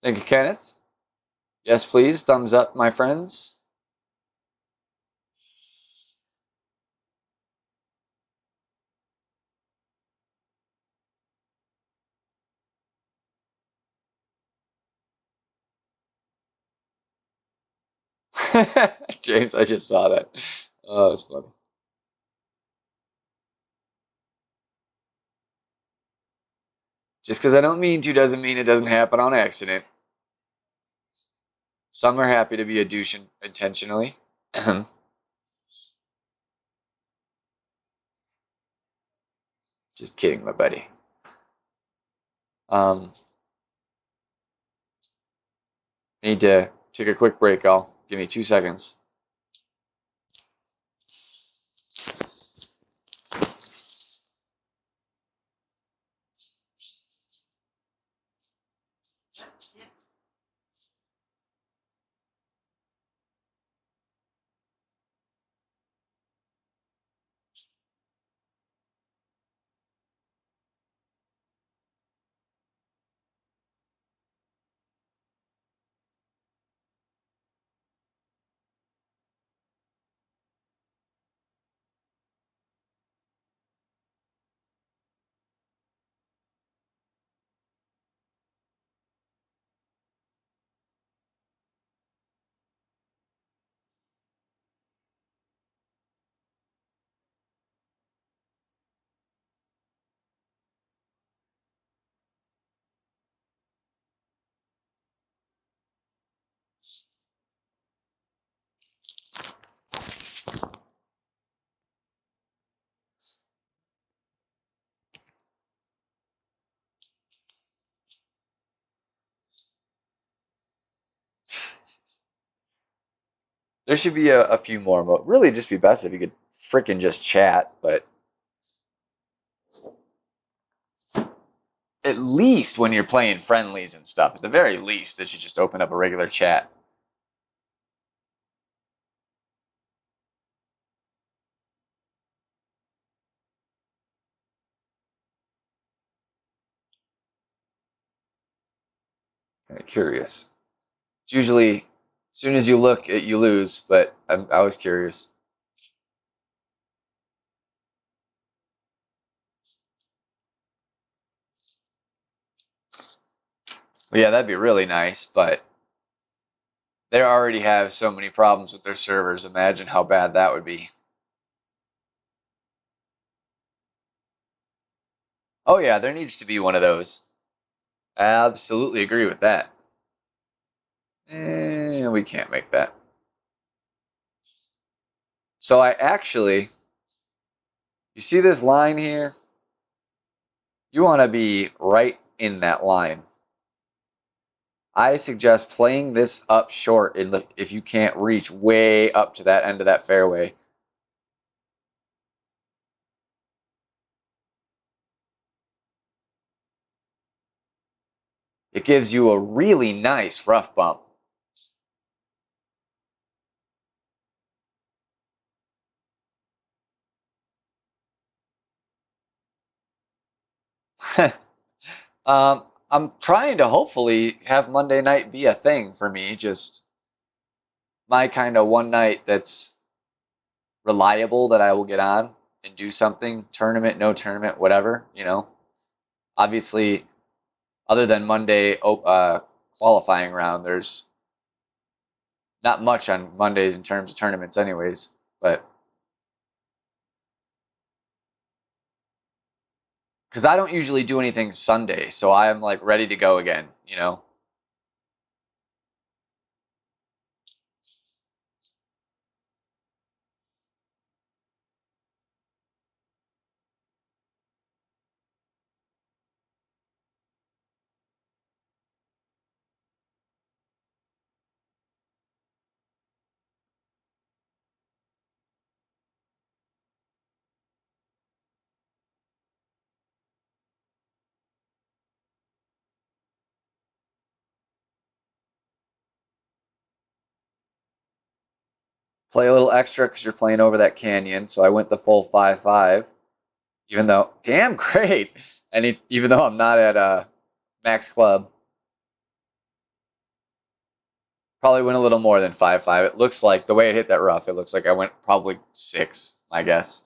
Thank you, Kenneth. Yes, please. Thumbs up, my friends. James, I just saw that. Oh, that's funny. Just because I don't mean to doesn't mean it doesn't happen on accident. Some are happy to be a douche intentionally. Just kidding, my buddy. Um, Need to take a quick break, all. Give me 2 seconds. There should be a few more. Really, just be best if you could freaking just chat. But at least when you're playing friendlies and stuff, at the very least, they should just open up a regular chat. Kind of curious. It's usually, as soon as you look, you lose. But I was curious. Well, yeah, that'd be really nice. But they already have so many problems with their servers. Imagine how bad that would be. Oh yeah, there needs to be one of those. Absolutely agree with that. We can't make that. So I actually, you see this line here? You want to be right in that line. I suggest playing this up short if you can't reach way up to that end of that fairway. gives you a really nice rough bump. I'm trying to hopefully have Monday night be a thing for me, just my kind of one night that's reliable that I will get on and do something, tournament, no tournament, whatever, you know. Obviously, other than Monday qualifying round, there's not much on Mondays in terms of tournaments anyways, but because I don't usually do anything Sunday, so I'm like ready to go again, you know. Play a little extra because you're playing over that canyon, so I went the full 5-5, even though, damn great, and even though I'm not at max club, probably went a little more than 5-5. It looks like the way it hit that rough, it looks like I went probably 6, I guess.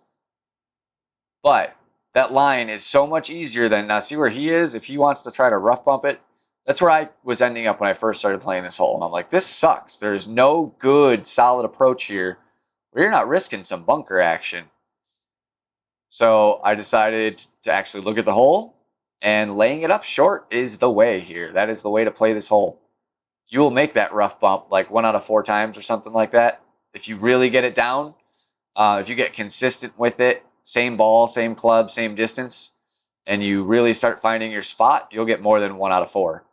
But that line is so much easier than now. See where he is? If he wants to try to rough bump it, that's where I was ending up when I first started playing this hole. And I'm like, this sucks. There's no good, solid approach here where you're not risking some bunker action. So I decided to actually look at the hole, and laying it up short is the way here. That is the way to play this hole. You will make that rough bump like 1 out of 4 times or something like that. If you really get it down, if you get consistent with it, same ball, same club, same distance, and you really start finding your spot, you'll get more than 1 out of 4.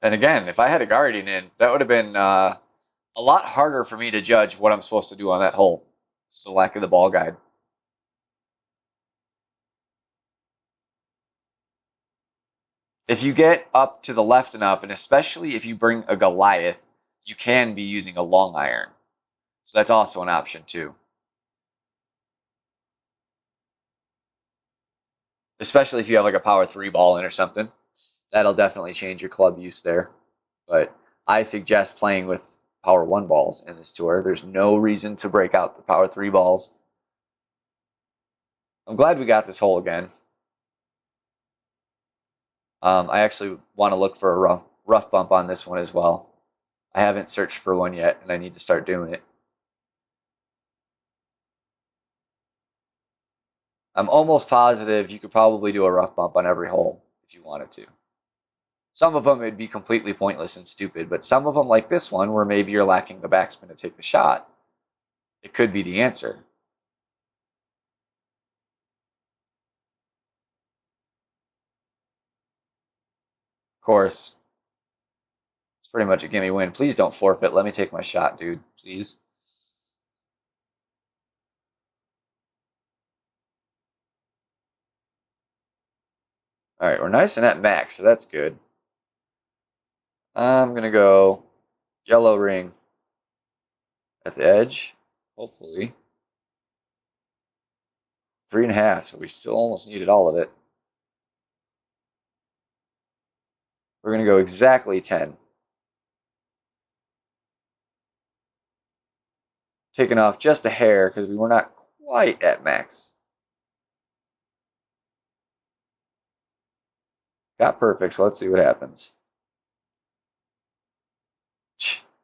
And again, if I had a guardian in, that would have been a lot harder for me to judge what I'm supposed to do on that hole. Just the lack of the ball guide. If you get up to the left enough, and especially if you bring a Goliath, you can be using a long iron. So that's also an option too. Especially if you have like a power 3 ball in or something. That'll definitely change your club use there. But I suggest playing with power 1 balls in this tour. There's no reason to break out the power 3 balls. I'm glad we got this hole again. I actually want to look for a rough bump on this one as well. I haven't searched for one yet, and I need to start doing it. I'm almost positive you could probably do a rough bump on every hole if you wanted to. Some of them would be completely pointless and stupid, but some of them, like this one, where maybe you're lacking the backspin to take the shot, it could be the answer. Of course, it's pretty much a gimme win. Please don't forfeit. Let me take my shot, dude. Please. All right, we're nice and at max, so that's good. I'm going to go yellow ring at the edge, hopefully. 3.5, so we still almost needed all of it. We're going to go exactly 10. Taking off just a hair because we were not quite at max. Got perfect, so let's see what happens.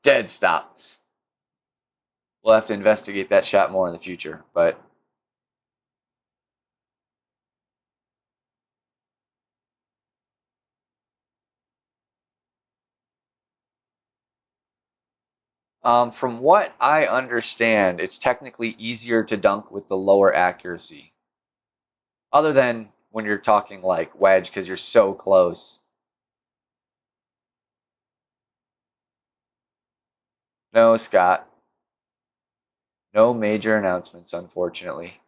Dead stop. We'll have to investigate that shot more in the future, but From what I understand, it's technically easier to dunk with the lower accuracy. Other than when you're talking like wedge, because you're so close. No, Scott. No major announcements, unfortunately.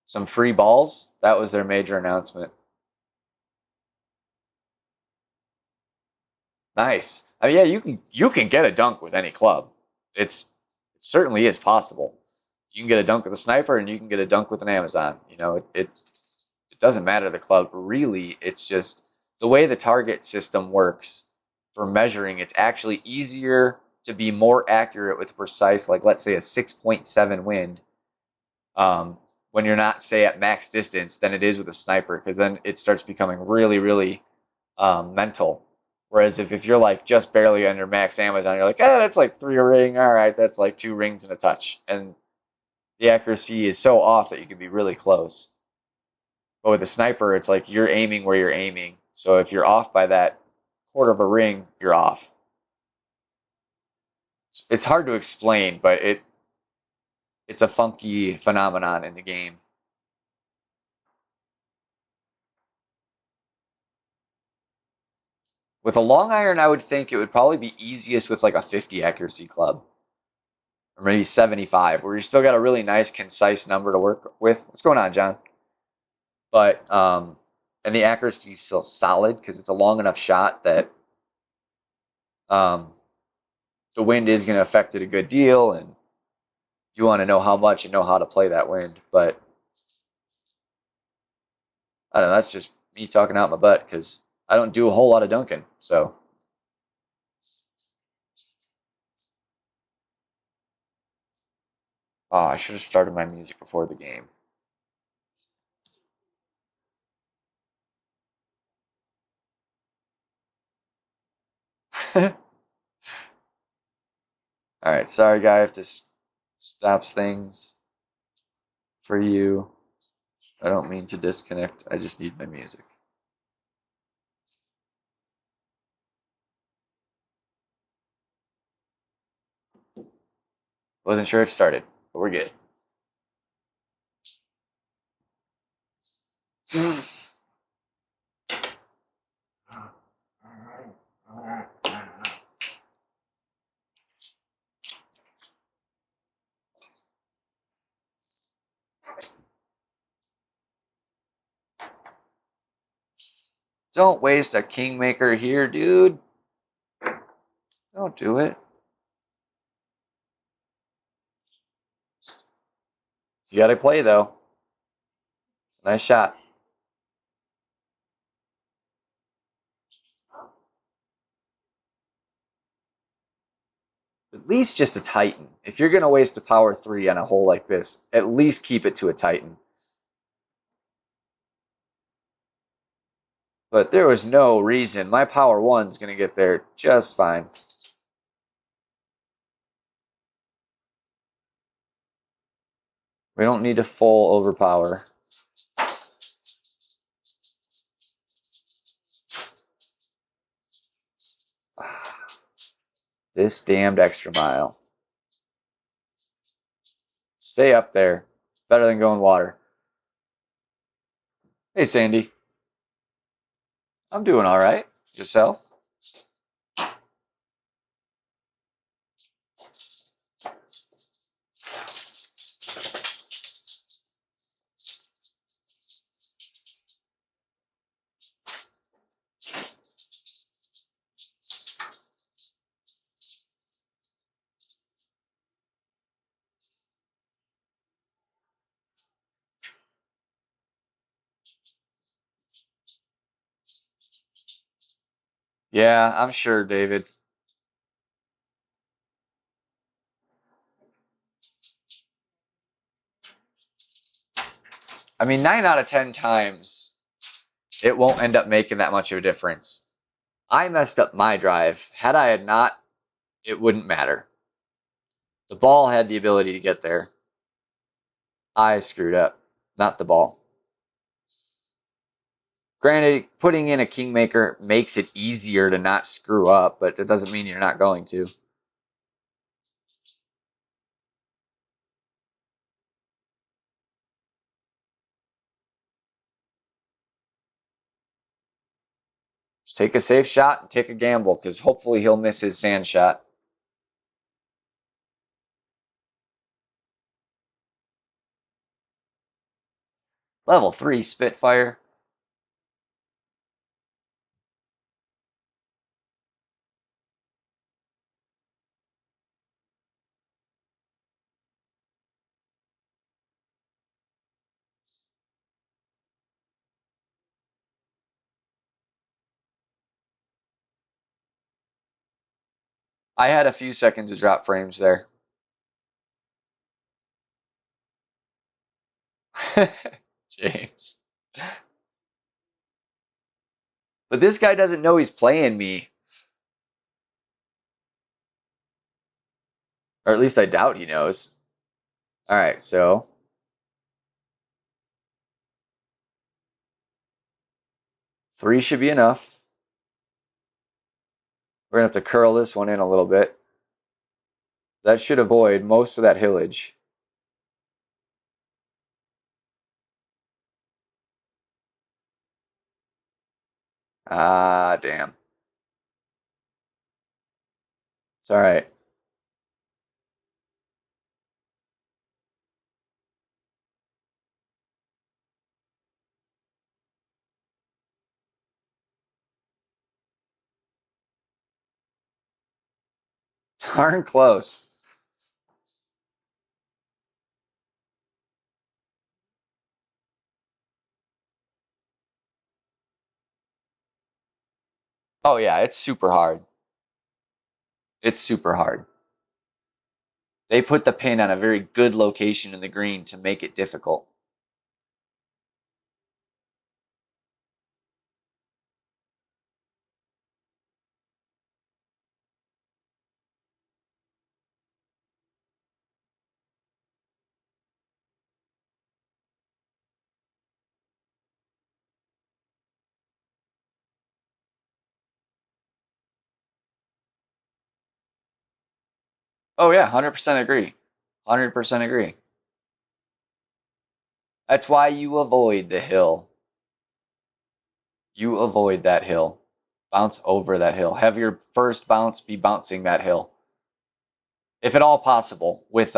Some free balls. That was their major announcement. Nice. I mean, yeah, you can get a dunk with any club. It certainly is possible. You can get a dunk with a sniper, and you can get a dunk with an Amazon. It doesn't matter the club really. It's just the way the target system works for measuring. It's actually easier to be more accurate with a precise, like let's say a 6.7 wind, when you're not say at max distance than it is with a sniper, because then it starts becoming really, really mental. Whereas if you're like just barely under max Amazon, you're like, that's like 3 ring. All right, that's like 2 rings and a touch. And the accuracy is so off that you can be really close. But with a sniper, it's like you're aiming where you're aiming. So if you're off by that quarter of a ring, you're off. It's hard to explain, but it's a funky phenomenon in the game. With a long iron, I would think it would probably be easiest with like a 50 accuracy club, or maybe 75, where you still got a really nice, concise number to work with. What's going on, John? But and the accuracy is still solid because it's a long enough shot that um, the wind is going to affect it a good deal, and you want to know how much and know how to play that wind. But I don't know. That's just me talking out my butt because I don't do a whole lot of dunking. So, oh, I should have started my music before the game. All right, sorry, guy, if this stops things for you. I don't mean to disconnect. I just need my music. Wasn't sure if it started, but we're good. Don't waste a kingmaker here, dude. Don't do it. You got to play, though. It's a nice shot. At least just a Titan. If you're going to waste a power 3 on a hole like this, at least keep it to a Titan. But there was no reason. My power 1's going to get there just fine. We don't need to full overpower. This damned extra mile. Stay up there. It's better than going water. Hey, Sandy. I'm doing all right. Yourself? Yeah, I'm sure, David. I mean, 9 out of 10 times, it won't end up making that much of a difference. I messed up my drive. Had I had not, it wouldn't matter. The ball had the ability to get there. I screwed up, not the ball. Granted, putting in a kingmaker makes it easier to not screw up, but it doesn't mean you're not going to. Just take a safe shot and take a gamble, because hopefully he'll miss his sand shot. Level 3 Spitfire. I had a few seconds of drop frames there. James. But this guy doesn't know he's playing me. Or at least I doubt he knows. Alright, so 3 should be enough. We're going to have to curl this one in a little bit. That should avoid most of that hillage. Ah, damn. It's alright. Darn close. Oh yeah, it's super hard. It's super hard. They put the pin on a very good location in the green to make it difficult. Oh yeah, 100% agree. 100% agree. That's why you avoid the hill. You avoid that hill. Bounce over that hill. Have your first bounce be bouncing that hill. If at all possible. With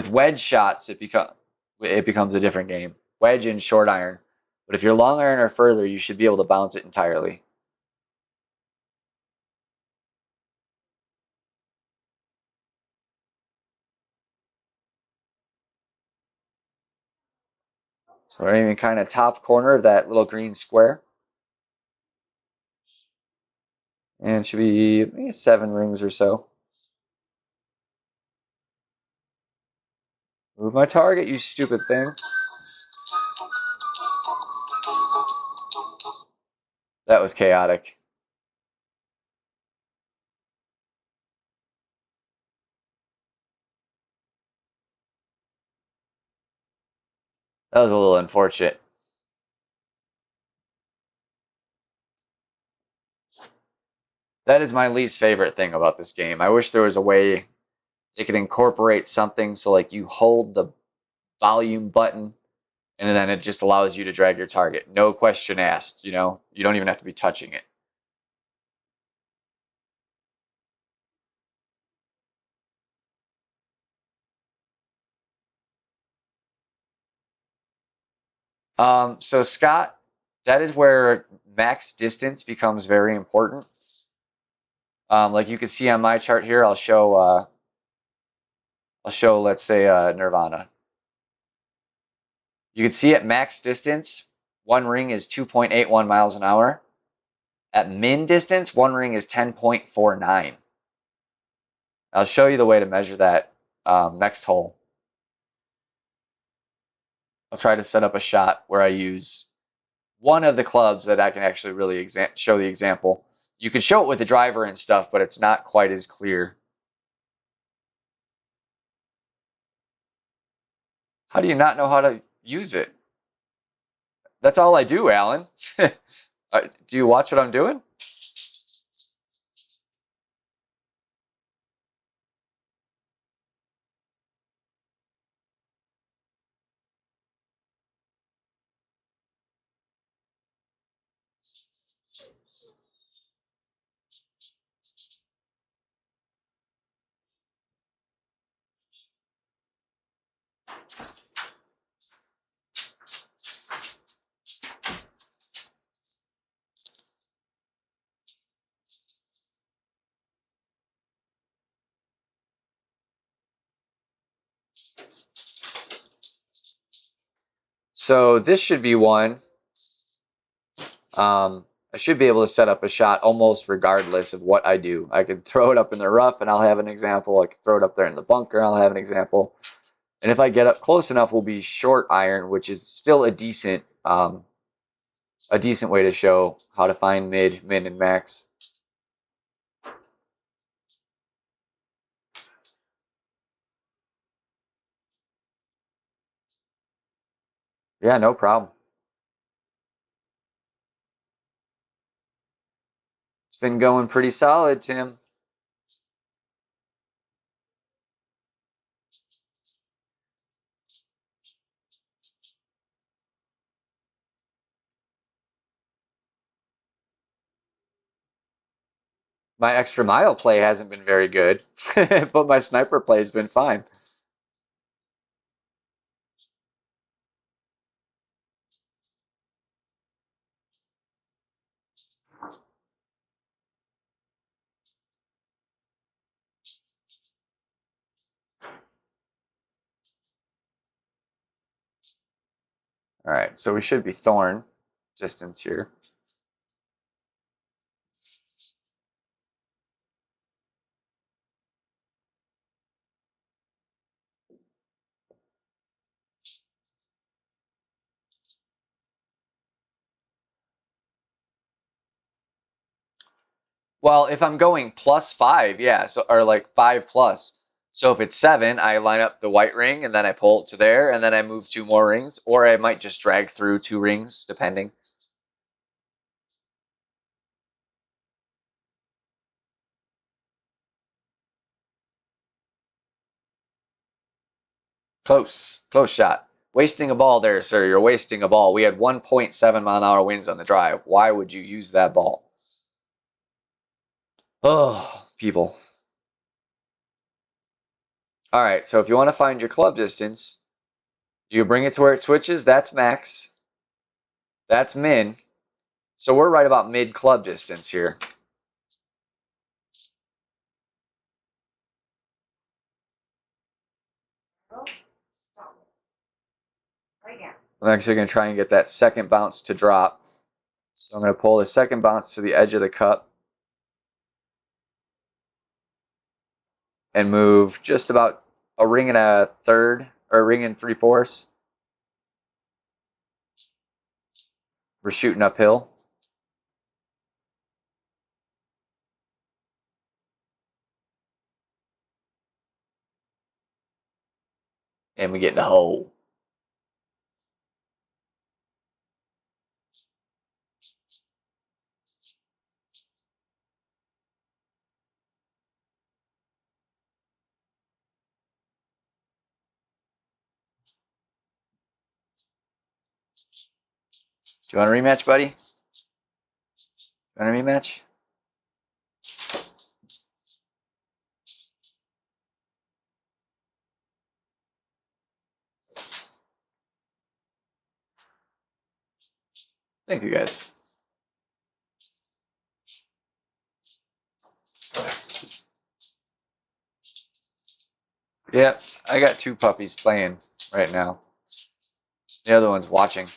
wedge shots it becomes a different game. Wedge and short iron. But if you're long iron or further, you should be able to bounce it entirely. So we're aiming kind of top corner of that little green square. And it should be maybe 7 rings or so. Move my target, you stupid thing. That was chaotic. That was a little unfortunate. That is my least favorite thing about this game. I wish there was a way it could incorporate something so like you hold the volume button and then it just allows you to drag your target. No question asked, you know? You don't even have to be touching it. So Scott, that is where max distance becomes very important. Like you can see on my chart here, I'll show let's say Nirvana. You can see at max distance, one ring is 2.81 miles an hour. At min distance, one ring is 10.49. I'll show you the way to measure that next hole. I'll try to set up a shot where I use one of the clubs that I can actually really show the example. You can show it with the driver and stuff, but it's not quite as clear. How do you not know how to use it? That's all I do, Alan. Do you watch what I'm doing? So this should be one. I should be able to set up a shot almost regardless of what I do. I could throw it up in the rough and I'll have an example. I could throw it up there in the bunker and I'll have an example. And if I get up close enough, we'll be short iron, which is still a decent way to show how to find mid, min, and max. Yeah, no problem. It's been going pretty solid, Tim. My extra mile play hasn't been very good, but my sniper play has been fine. All right, so we should be thorn distance here. Well, if I'm going +5, yeah, so or like 5 plus. So if it's 7, I line up the white ring and then I pull it to there and then I move 2 more rings, or I might just drag through 2 rings, depending. Close shot. Wasting a ball there, sir. You're wasting a ball. We had 1.7 mile an hour winds on the drive. Why would you use that ball? Oh, people. All right, so if you want to find your club distance, you bring it to where it switches. That's max. That's min. So we're right about mid club distance here. I'm actually going to try and get that second bounce to drop. So I'm going to pull the second bounce to the edge of the cup and move just about a ring and a third, or a ring and 3/4. We're shooting uphill. And we get in the hole. Do you want a rematch, buddy? You want a rematch? Thank you, guys. Yeah, I got 2 puppies playing right now. The other one's watching.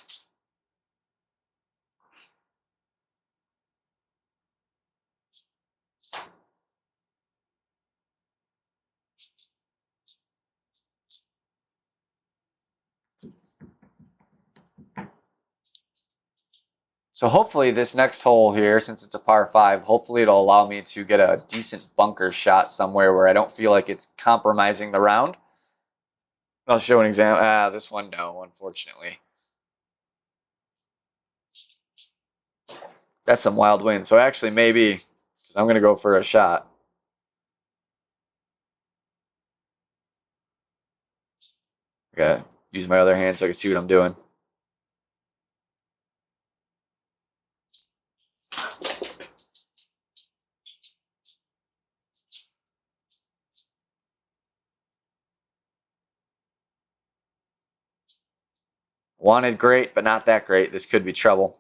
So hopefully this next hole here, since it's a par 5, hopefully it'll allow me to get a decent bunker shot somewhere where I don't feel like it's compromising the round. I'll show an example. This one, no, unfortunately. That's some wild wind. So actually, maybe, because I'm going to go for a shot. I got to use my other hand so I can see what I'm doing. Wanted great, but not that great. This could be trouble.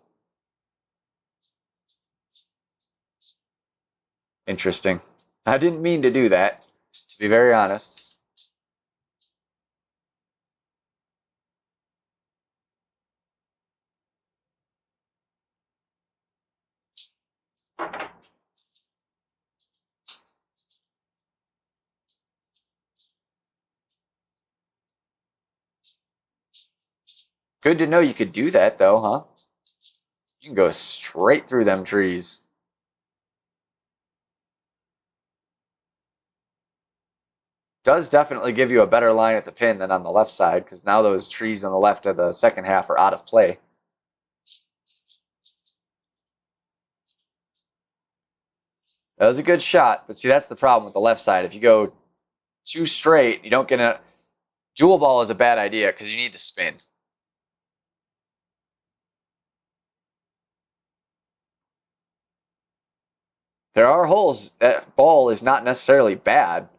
Interesting. I didn't mean to do that, to be very honest. Good to know you could do that, though, huh? You can go straight through them trees. Does definitely give you a better line at the pin than on the left side, because now those trees on the left of the second half are out of play. That was a good shot, but see, that's the problem with the left side. If you go too straight, you don't get a dual ball is a bad idea because you need to spin. There are holes. That ball is not necessarily bad,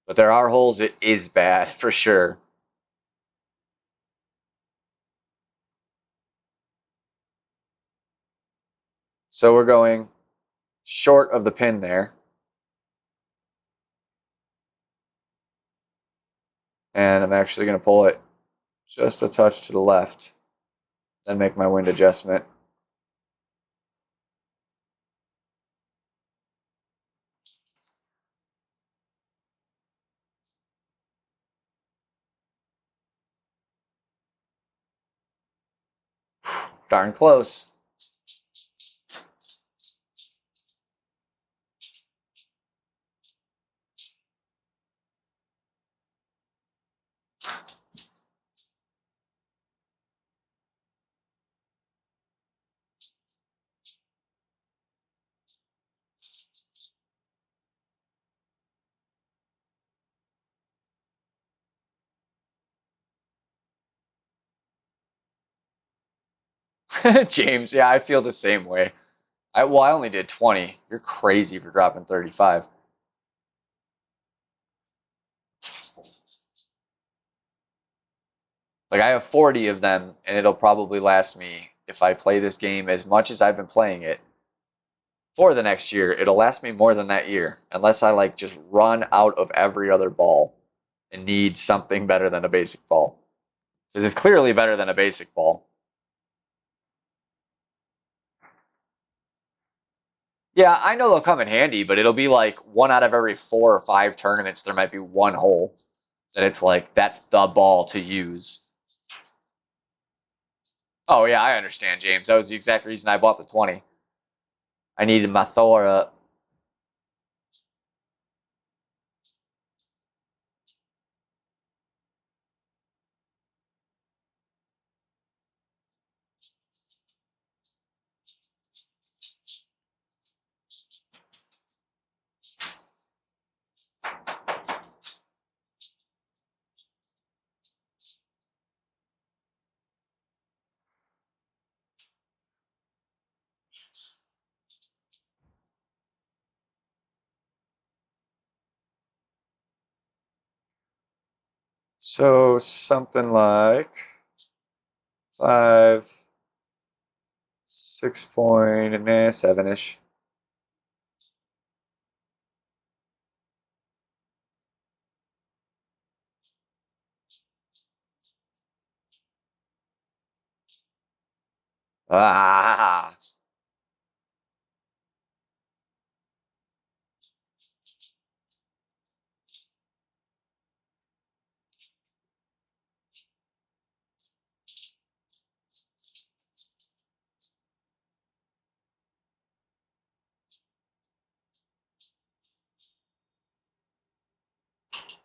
but there are holes it is bad for sure. So we're going short of the pin there. And I'm actually going to pull it just a touch to the left, then make my wind adjustment. Darn close. James, yeah, I feel the same way. I only did 20. You're crazy for dropping 35. Like I have 40 of them, and it'll probably last me if I play this game as much as I've been playing it for the next year. It'll last me more than that year, unless I like just run out of every other ball and need something better than a basic ball. Because it's clearly better than a basic ball. Yeah, I know they'll come in handy, but it'll be like one out of every 4 or 5 tournaments, there might be one hole that it's like that's the ball to use. Oh yeah, I understand, James. That was the exact reason I bought the 20. I needed my Thor up. So something like 5, 6 point, 7-ish. Ah,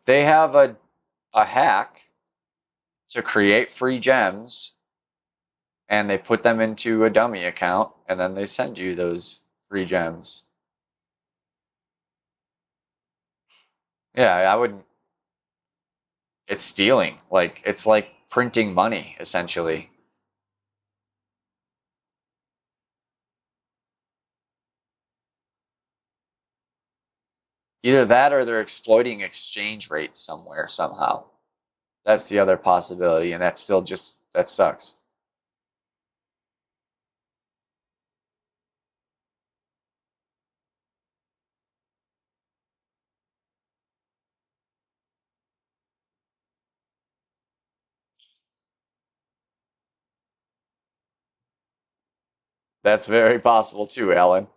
they have a hack to create free gems and they put them into a dummy account, and then they send you those free gems. Yeah, I would. It's stealing. Like it's like printing money, essentially. Either that or they're exploiting exchange rates somewhere somehow. That's the other possibility, and that's still just that sucks. That's very possible too, Alan.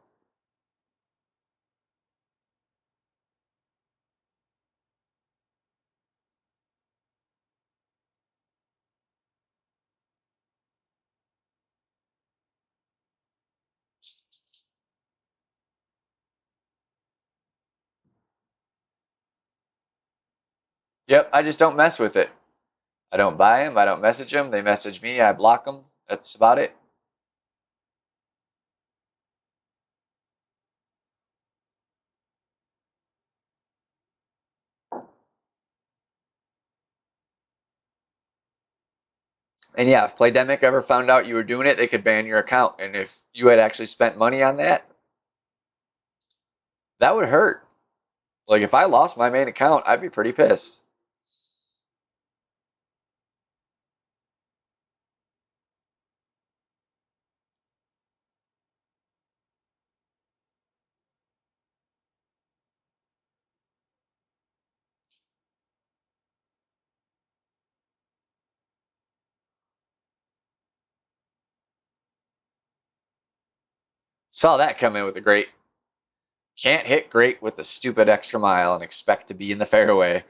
Yep, I just don't mess with it. I don't buy them. I don't message them. They message me. I block them. That's about it. And yeah, if Playdemic ever found out you were doing it, they could ban your account. And if you had actually spent money on that, that would hurt. Like if I lost my main account, I'd be pretty pissed. Saw that come in with a great. Can't hit great with a stupid extra mile and expect to be in the fairway.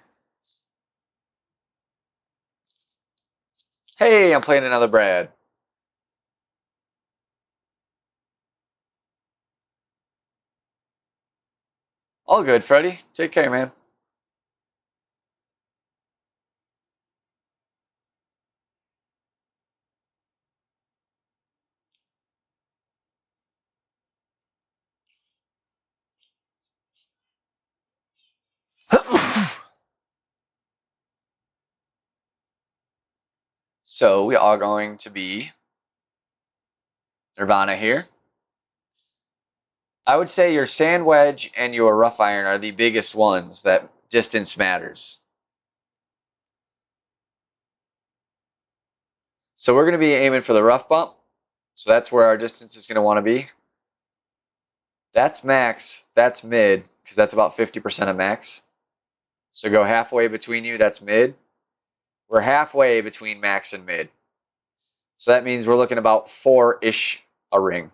Hey, I'm playing another Brad. All good, Freddie. Take care, man. So we are going to be Nirvana here. I would say your sand wedge and your rough iron are the biggest ones that distance matters. So we're going to be aiming for the rough bump. So that's where our distance is going to want to be. That's max. That's mid, because that's about 50% of max. So go halfway between you. That's mid. We're halfway between max and mid. So that means we're looking about 4-ish a ring.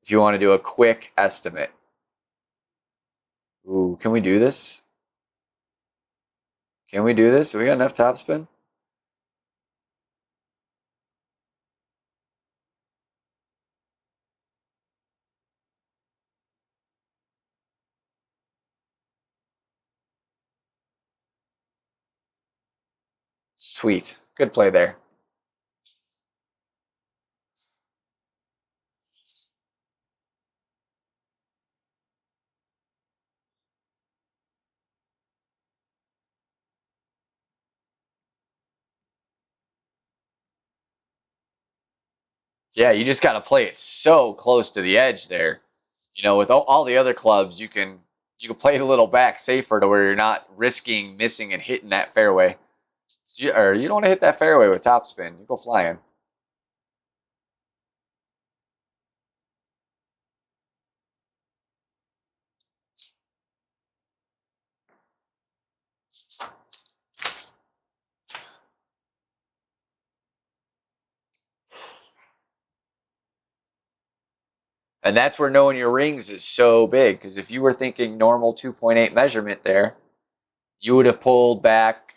If you want to do a quick estimate. Ooh, can we do this? Can we do this? Do we got enough topspin? Sweet. Good play there. Yeah, you just got to play it so close to the edge there. You know, with all the other clubs, you can play it a little back safer to where you're not risking missing and hitting that fairway. So or you don't want to hit that fairway with topspin. You go flying. And that's where knowing your rings is so big. Because if you were thinking normal 2.8 measurement there, you would have pulled back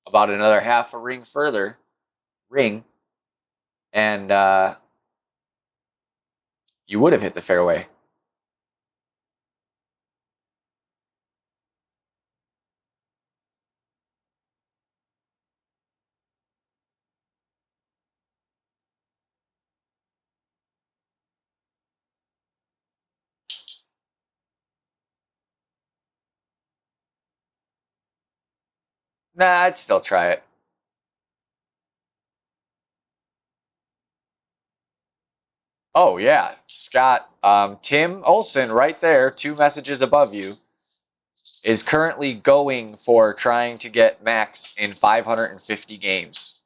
about another half a ring further, and you would have hit the fairway. Nah, I'd still try it. Oh yeah, Scott. Tim Olson, right there, 2 messages above you, is currently going for trying to get max in 550 games.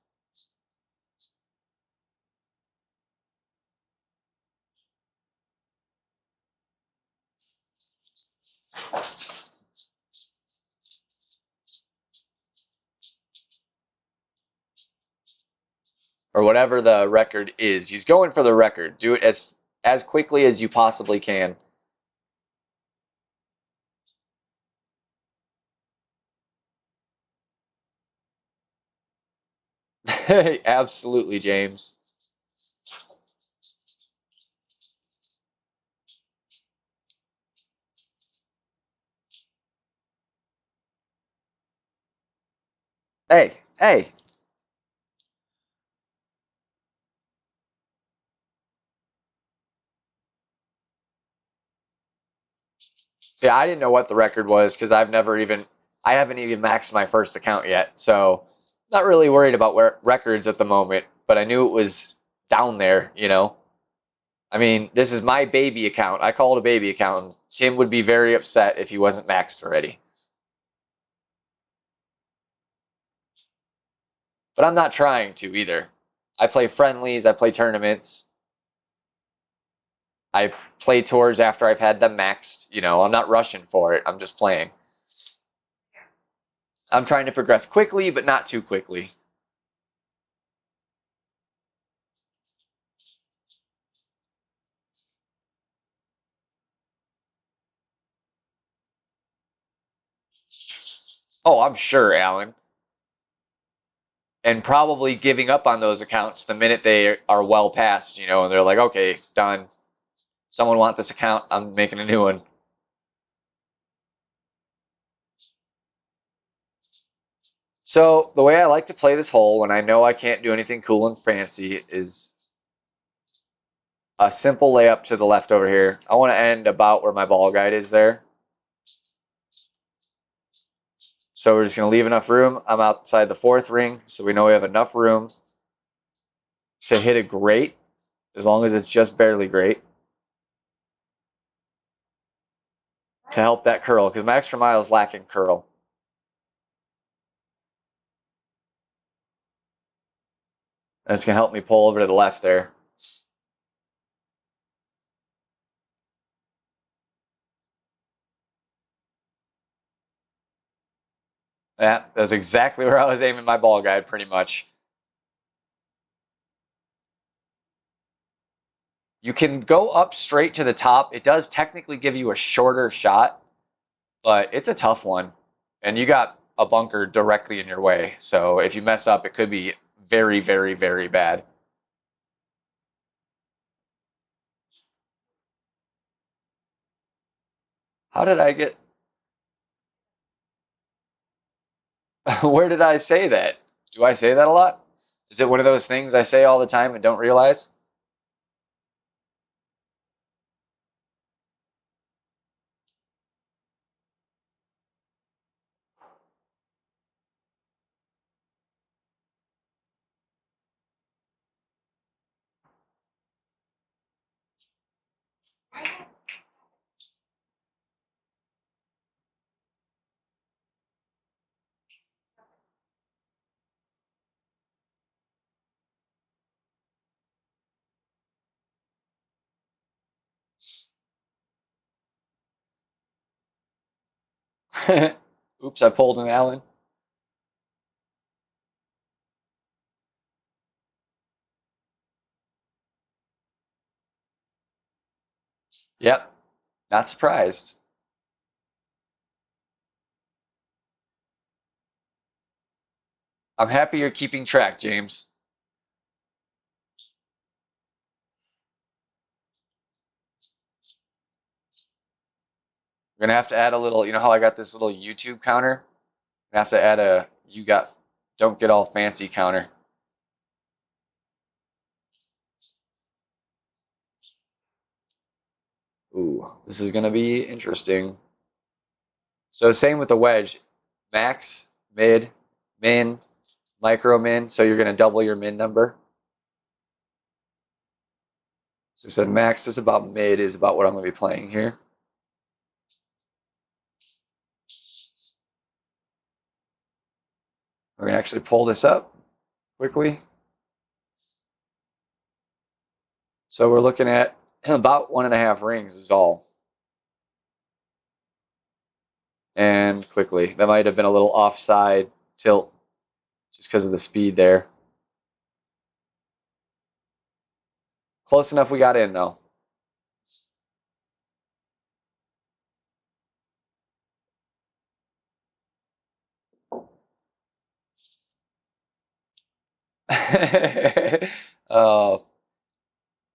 Or whatever the record is. He's going for the record. Do it as quickly as you possibly can. Absolutely, James. Hey, hey. Yeah, I didn't know what the record was because I haven't even maxed my first account yet. So, not really worried about records at the moment, but I knew it was down there. I mean, this is my baby account. I call it a baby account. Tim would be very upset if he wasn't maxed already. But I'm not trying to either. I play friendlies, I play tournaments, I play tours after I've had them maxed. I'm not rushing for it. I'm just playing. I'm trying to progress quickly, but not too quickly. Oh, I'm sure, Alan. And probably giving up on those accounts the minute they are well past, and they're like, okay, done. Someone want this account, I'm making a new one. So the way I like to play this hole when I know I can't do anything cool and fancy is a simple layup to the left over here. I want to end about where my ball guide is there. So we're just going to leave enough room. I'm outside the fourth ring, so we know we have enough room to hit a great, as long as it's just barely great, to help that curl, because my extra mile is lacking curl. And it's going to help me pull over to the left there. Yeah, that's exactly where I was aiming my ball guide, pretty much. You can go up straight to the top. It does technically give you a shorter shot, but it's a tough one. And you got a bunker directly in your way. So if you mess up, it could be very, very, very bad. How did I get... Where did I say that? Do I say that a lot? Is it one of those things I say all the time and don't realize? Oops, I pulled an Allen. Yep, not surprised. I'm happy you're keeping track, James. We're gonna have to add a little, you know how I got this little YouTube counter? I have to add a don't get all fancy counter. Ooh, this is gonna be interesting. So same with the wedge. Max, mid, min, micro min, so you're going to double your min number. So we said max is about mid is about what I'm going to be playing here. We're going to actually pull this up quickly. So we're looking at about 1.5 rings is all. And quickly, that might have been a little offside tilt just because of the speed there. Close enough we got in though. uh,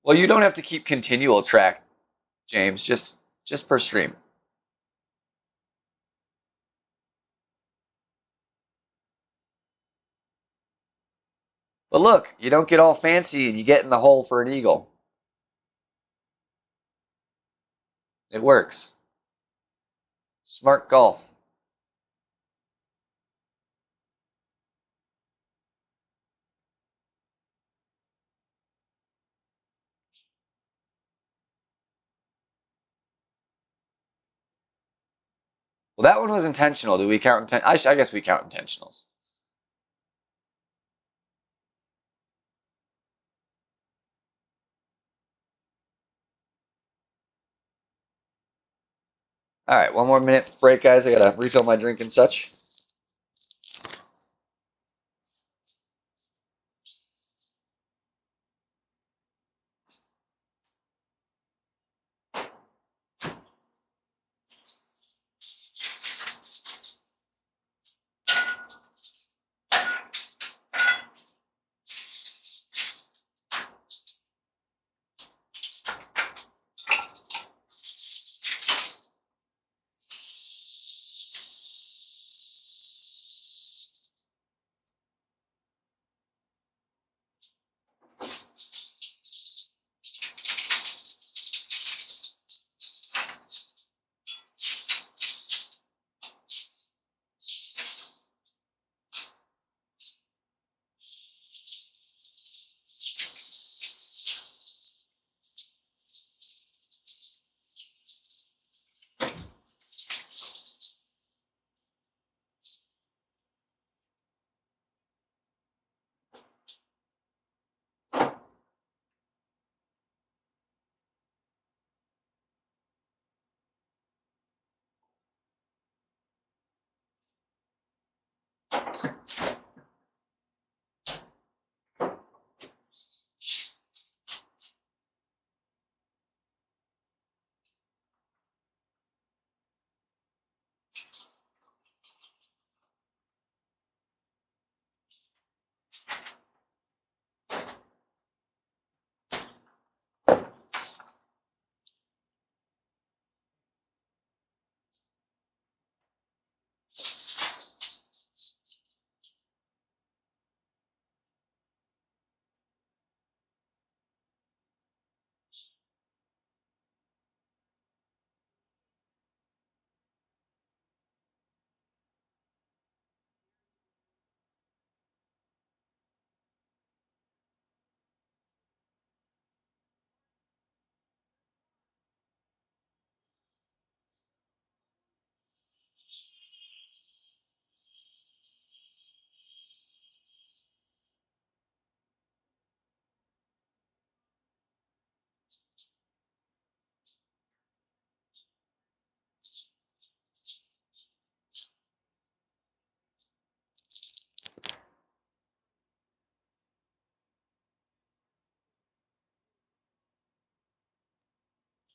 well, you don't have to keep continual track, James, just per stream. But look, you don't get all fancy and you get in the hole for an eagle. It works. Smart golf. Well, that one was intentional. Do we count I guess we count intentionals. All right, one more minute break, guys. I gotta refill my drink and such.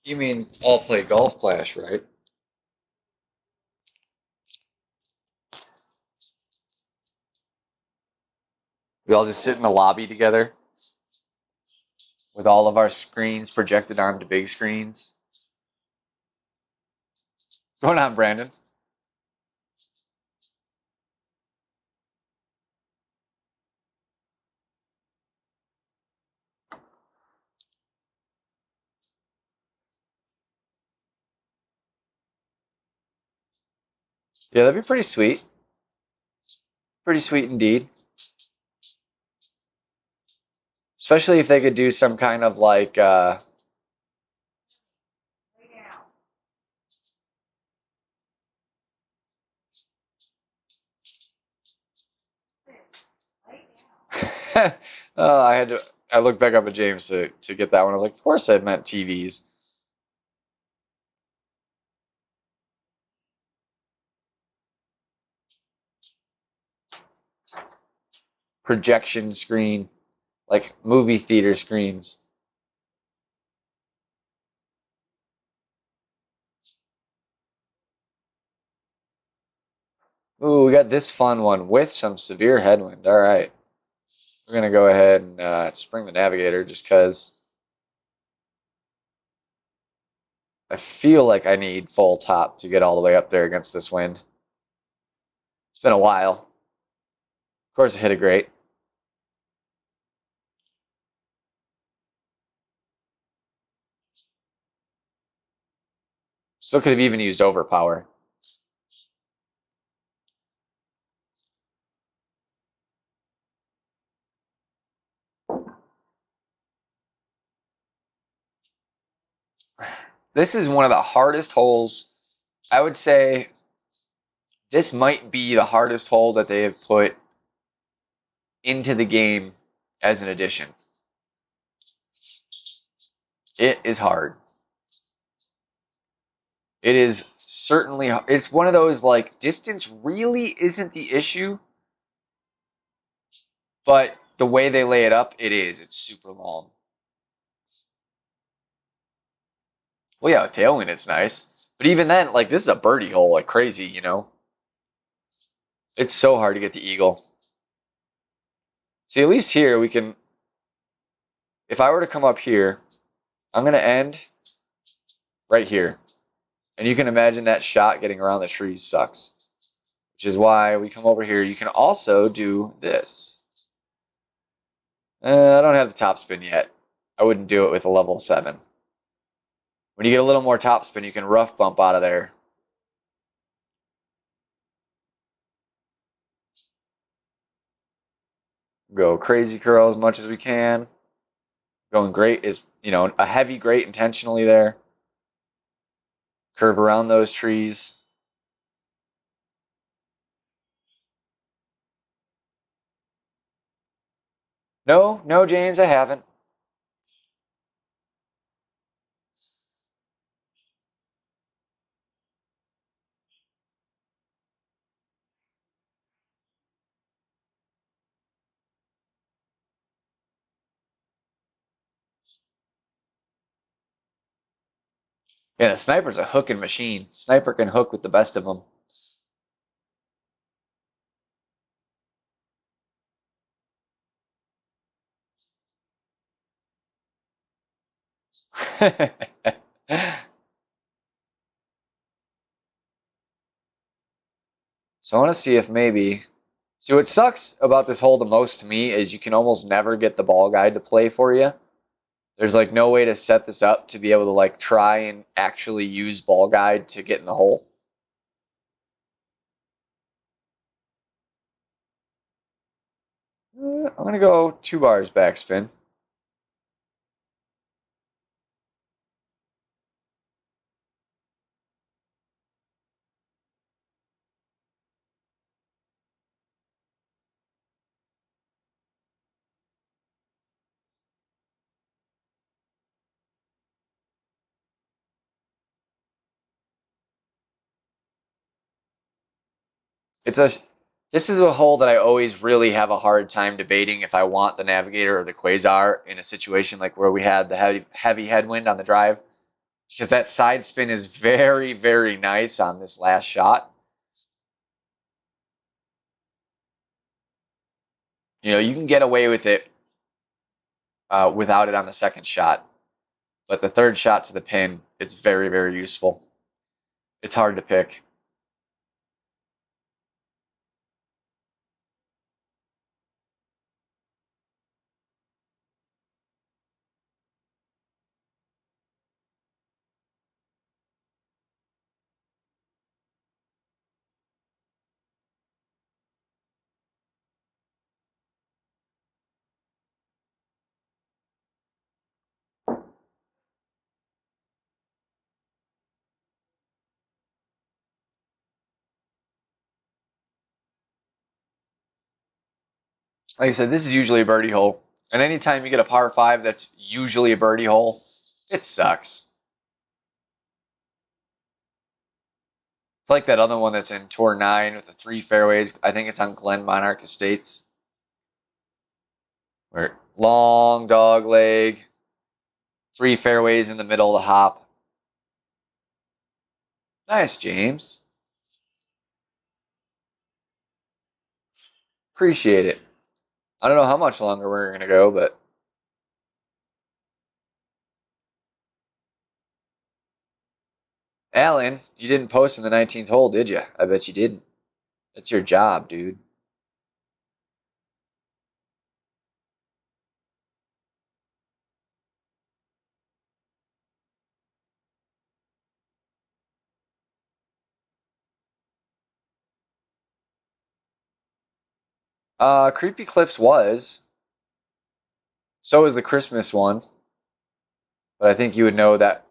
You mean all play golf clash, right? We all just sit in the lobby together with all of our screens projected onto big screens. What's going on, Brandon? Yeah, that'd be pretty sweet. Pretty sweet indeed. Especially if they could do some kind of like I had to I looked back up at James to get that one. I was like, of course I meant TVs. Projection screen, like movie theater screens. Ooh, we got this fun one with some severe headwind. All right. We're going to go ahead and just bring the navigator just because I feel like I need full top to get all the way up there against this wind. It's been a while. Of course, it hit it great. Still could have even used overpower. This is one of the hardest holes. I would say this might be the hardest hole that they have put into the game as an addition. It is hard. It is certainly, it's one of those like distance really isn't the issue, but the way they lay it up, it is. It's super long. Well, yeah, tailwind, it's nice. But even then, like, this is a birdie hole like crazy, you know? It's so hard to get the eagle. See, at least here we can, if I were to come up here, I'm going to end right here. And you can imagine that shot getting around the trees sucks. Which is why we come over here. You can also do this. I don't have the top spin yet. I wouldn't do it with a level 7. When you get a little more top spin, you can rough bump out of there. Go crazy curl as much as we can. Going great is, you know, a heavy great intentionally there. Curve around those trees. No, no, James, I haven't. Yeah, the sniper's a hooking machine. Sniper can hook with the best of them. So I want to see if maybe. See, what sucks about this hole the most to me is you can almost never get the ball guide to play for you. There's like no way to set this up to be able to like try and actually use ball guide to get in the hole. I'm gonna go 2 bars backspin. It's a This is a hole that I always really have a hard time debating if I want the navigator or the quasar in a situation like where we had the heavy headwind on the drive, because that side spin is very, very nice on this last shot. You know, you can get away with it without it on the second shot, but the third shot to the pin, it's very, very useful. It's hard to pick. Like I said, this is usually a birdie hole. And anytime you get a par 5 that's usually a birdie hole, it sucks. It's like that other one that's in Tour 9 with the 3 fairways. I think it's on Glen Monarch Estates. Where long dog leg, 3 fairways in the middle of the hop. Nice, James. Appreciate it. I don't know how much longer we're going to go, but Alan, you didn't post in the 19th hole, did you? I bet you didn't. That's your job, dude. Creepy Cliffs was. So was the Christmas one. But I think you would know that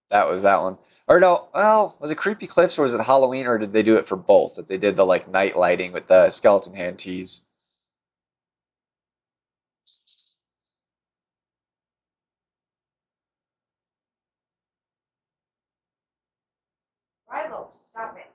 that was that one. Or no, well, was it Creepy Cliffs or was it Halloween or did they do it for both? That they did the like night lighting with the skeleton hand tees. Rilo, stop it.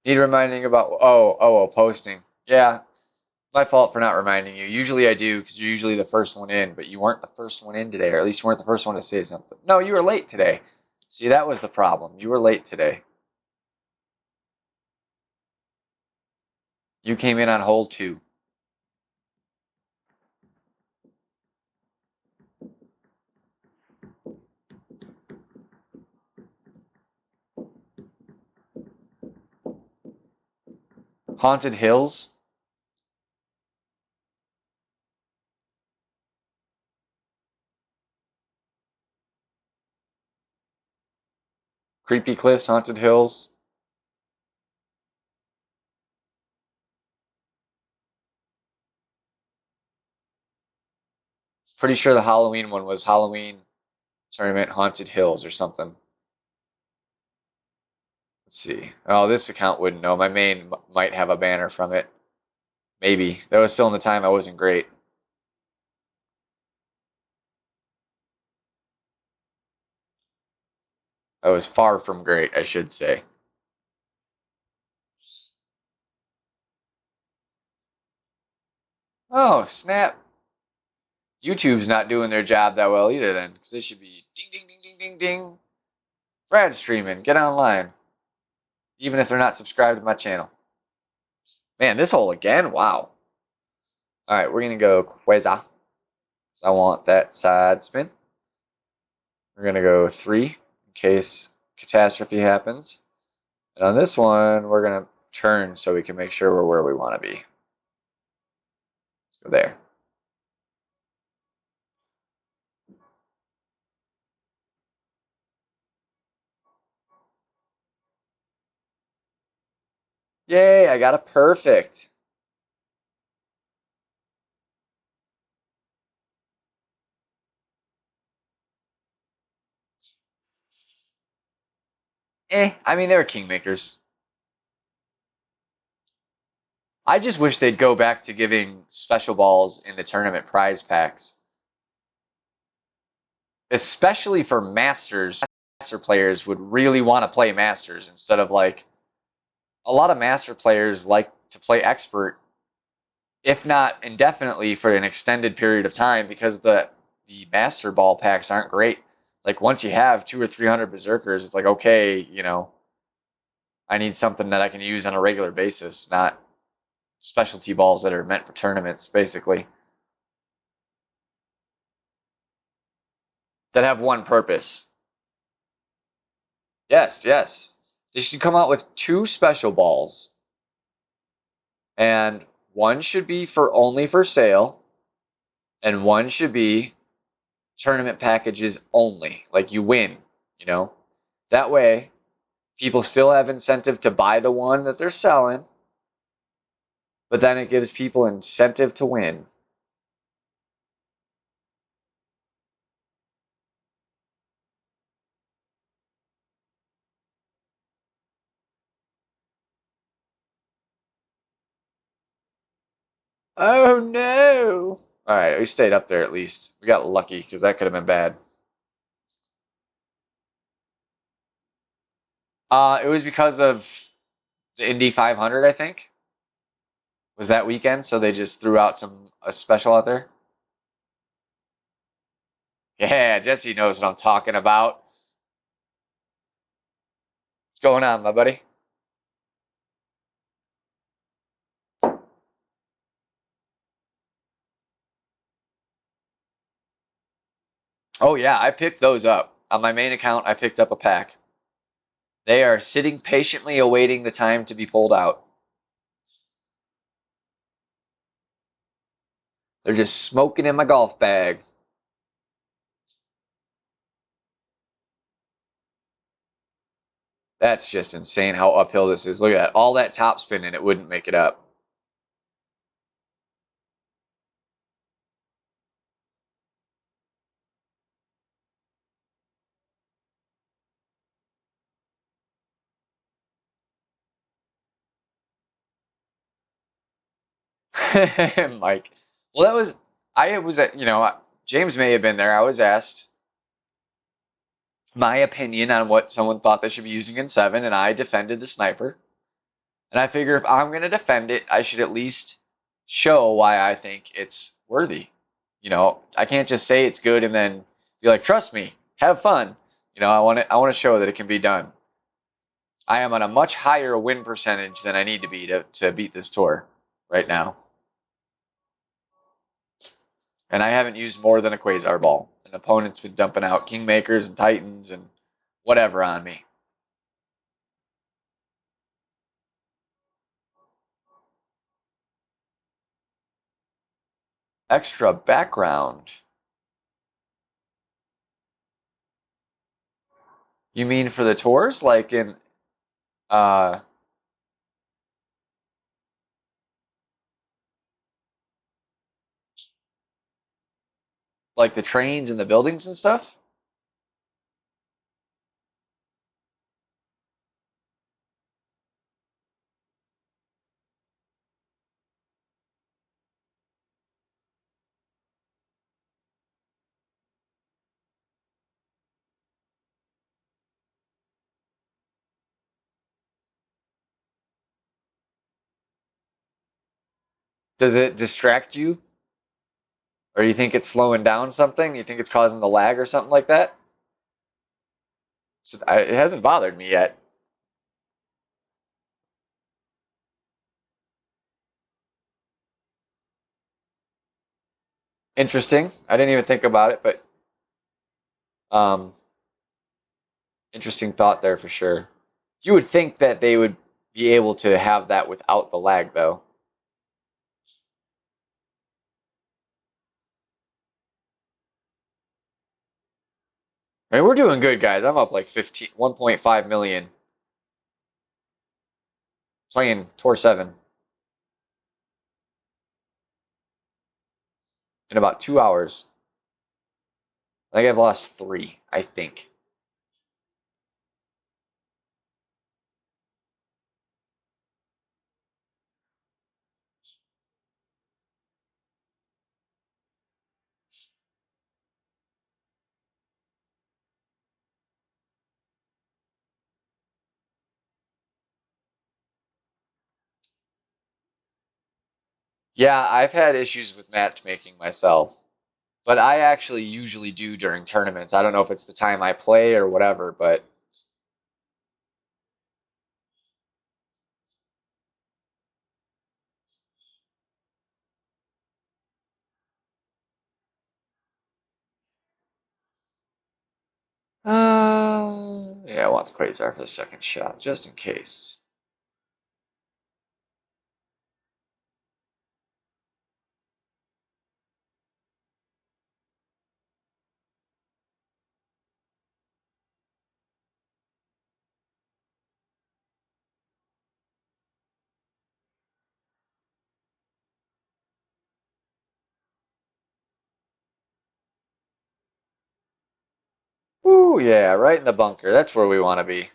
Need reminding about posting. Yeah, my fault for not reminding you. Usually I do because you're usually the first one in, but you weren't the first one in today, or at least you weren't the first one to say something. No, you were late today. See, that was the problem. You were late today. You came in on hole 2. Haunted Hills. Creepy Cliffs, Haunted Hills. Pretty sure the Halloween one was Halloween Tournament Haunted Hills or something. Let's see. Oh, this account wouldn't know. My main might have a banner from it. Maybe. That was still in the time I wasn't great. I was far from great, I should say. Oh, snap. YouTube's not doing their job that well either then, because they should be ding, ding, ding, ding, ding, ding. Brad streaming, get online. Even if they're not subscribed to my channel. Man, this hole again? Wow. Alright, we're going to go Queza. So I want that side spin. We're going to go 3 in case catastrophe happens. And on this one, we're going to turn so we can make sure we're where we want to be. Let's go there. Yay, I got a perfect. I mean, they were kingmakers. I just wish they'd go back to giving special balls in the tournament prize packs. Especially for Masters. Master players would really want to play Masters instead of like a lot of Master players like to play Expert, if not indefinitely for an extended period of time because the Master ball packs aren't great. Like once you have 200 or 300 Berserkers, it's like, okay, you know, I need something that I can use on a regular basis, not specialty balls that are meant for tournaments, basically. That have one purpose. Yes, yes. They should come out with 2 special balls. And one should be for only for sale, and one should be tournament packages only. Like you win, you know? That way, people still have incentive to buy the one that they're selling, but then it gives people incentive to win. Oh no! All right, we stayed up there at least. We got lucky because that could have been bad. It was because of the Indy 500, I think, was that weekend, so they just threw out some a special out there. Yeah, Jesse knows what I'm talking about. What's going on, my buddy? Oh yeah, I picked those up. On my main account, I picked up a pack. They are sitting patiently awaiting the time to be pulled out. They're just smoking in my golf bag. That's just insane how uphill this is. Look at that. All that top spin and it wouldn't make it up. Mike. Well, that was, I was at, James may have been there. I was asked my opinion on what someone thought they should be using in 7, and I defended the sniper. And I figure if I'm going to defend it, I should at least show why I think it's worthy. I can't just say it's good and then be like, trust me, have fun. I want to show that it can be done. I am on a much higher win percentage than I need to be to beat this tour right now. And I haven't used more than a Quasar ball. And opponents been dumping out Kingmakers and Titans and whatever on me. Extra background. You mean for the tours? Like in uh like the trains and the buildings and stuff? Does it distract you? Or you think it's slowing down something? You think it's causing the lag or something like that? So it hasn't bothered me yet. Interesting. I didn't even think about it, but um, interesting thought there for sure. You would think that they would be able to have that without the lag, though. I mean, we're doing good, guys. I'm up like 1.5 million playing Tour 7 in about 2 hours. I think I've lost 3, I think. Yeah, I've had issues with matchmaking myself, but I actually usually do during tournaments. I don't know if it's the time I play or whatever, but yeah, I want the Quasar for the second shot, just in case. Ooh, yeah, right in the bunker. That's where we want to be.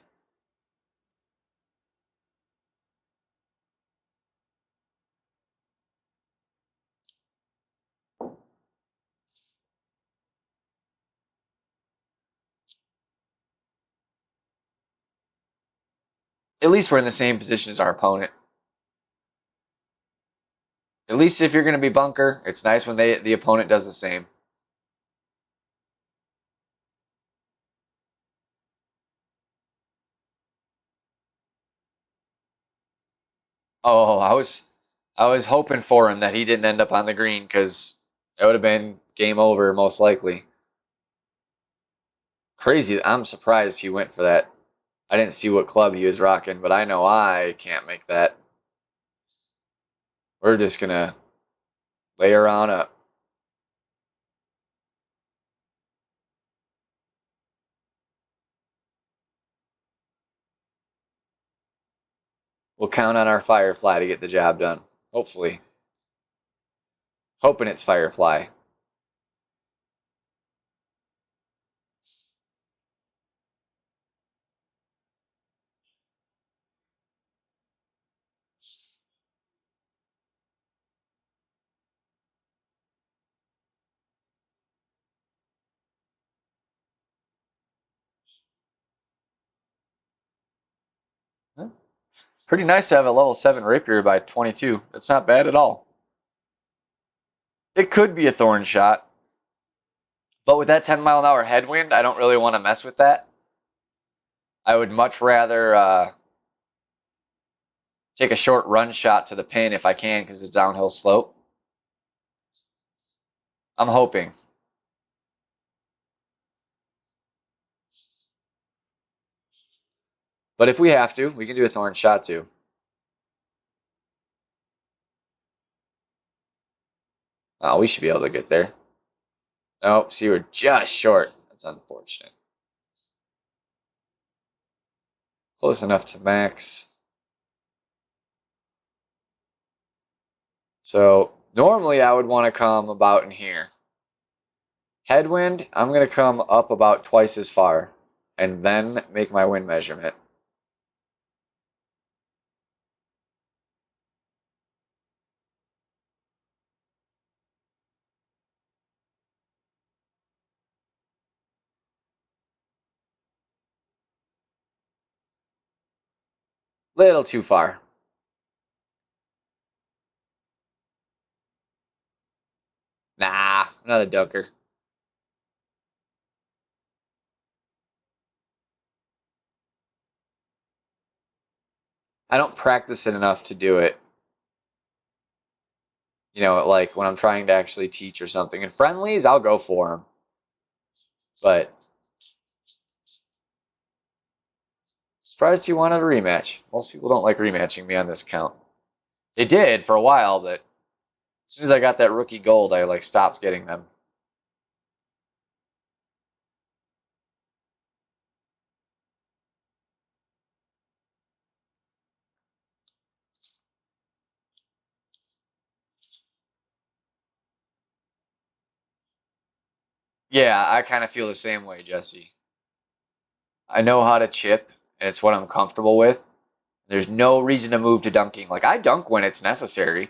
At least we're in the same position as our opponent. At least if you're going to be bunker, it's nice when the opponent does the same. Oh, I was hoping for him that he didn't end up on the green because it would have been game over most likely. Crazy. I'm surprised he went for that. I didn't see what club he was rocking, but I know I can't make that. We're just gonna lay her on up. We'll count on our Firefly to get the job done. Hopefully. Hoping it's Firefly. Pretty nice to have a level 7 rapier by 22. That's not bad at all. It could be a thorn shot, but with that 10-mile-an-hour headwind, I don't really want to mess with that. I would much rather take a short run shot to the pin if I can because it's a downhill slope. I'm hoping. But if we have to, we can do a thorn shot too. Oh, we should be able to get there. Oh, see, we're just short. That's unfortunate. Close enough to max. So normally I would want to come about in here. Headwind, I'm going to come up about twice as far and then make my wind measurement. Little too far. Nah, I'm not a dunker. I don't practice it enough to do it. You know, like when I'm trying to actually teach or something. In friendlies, I'll go for them. But surprised he wanted a rematch. Most people don't like rematching me on this count. They did for a while, but as soon as I got that rookie gold, I like stopped getting them. Yeah, I kind of feel the same way, Jesse. I know how to chip, and it's what I'm comfortable with. There's no reason to move to dunking. Like I dunk when it's necessary,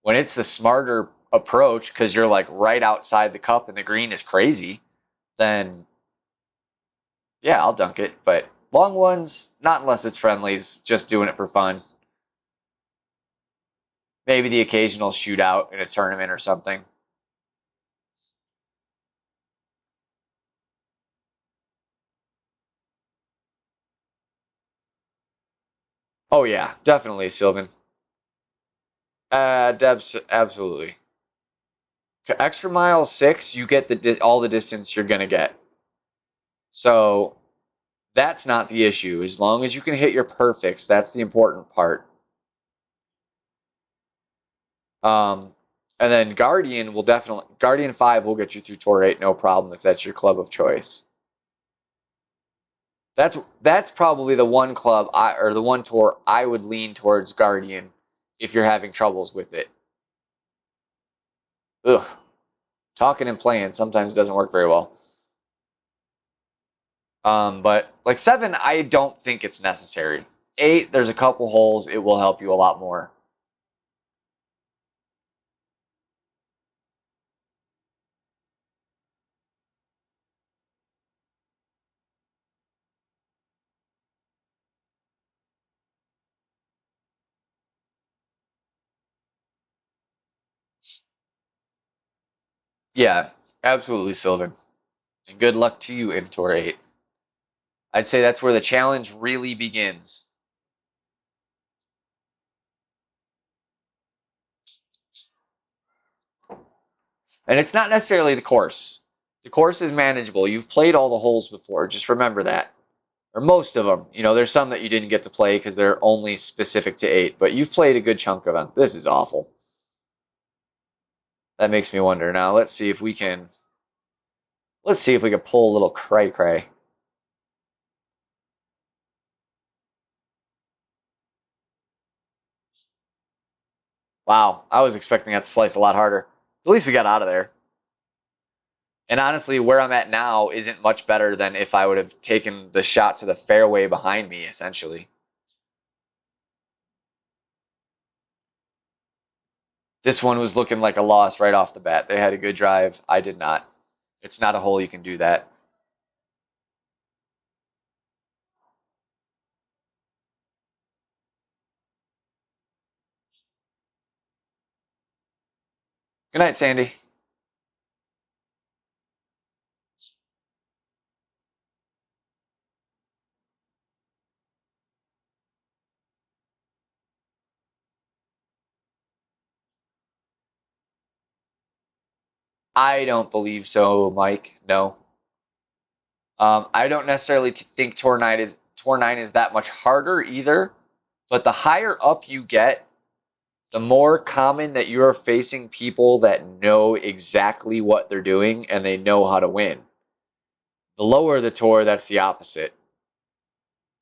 when it's the smarter approach because you're like right outside the cup and the green is crazy. Then yeah, I'll dunk it. But long ones, not unless it's friendlies. Just doing it for fun. Maybe the occasional shootout in a tournament or something. Oh yeah, definitely, Sylvan. Debs, absolutely. Extra mile 6, you get all the distance you're gonna get. So that's not the issue. As long as you can hit your perfects, that's the important part. Um, and then Guardian 5 will get you through Tour 8, no problem if that's your club of choice. That's probably the one club or the one tour I would lean towards Guardian if you're having troubles with it. Ugh, talking and playing sometimes doesn't work very well. But like 7, I don't think it's necessary. 8, there's a couple holes. It will help you a lot more. Yeah, absolutely, Sylvan. And good luck to you in Tour 8. I'd say that's where the challenge really begins. And it's not necessarily the course. The course is manageable. You've played all the holes before. Just remember that. Or most of them. You know, there's some that you didn't get to play because they're only specific to 8, but you've played a good chunk of them. This is awful. That makes me wonder. Now, let's see if we can pull a little cray cray. Wow, I was expecting that to slice a lot harder. At least we got out of there. And honestly, where I'm at now isn't much better than if I would have taken the shot to the fairway behind me, essentially. This one was looking like a loss right off the bat. They had a good drive. I did not. It's not a hole you can do that. Good night, Sandy. I don't believe so, Mike. No. I don't necessarily think Tour 9 is that much harder either. But the higher up you get, the more common that you're facing people that know exactly what they're doing and they know how to win. The lower the tour, that's the opposite.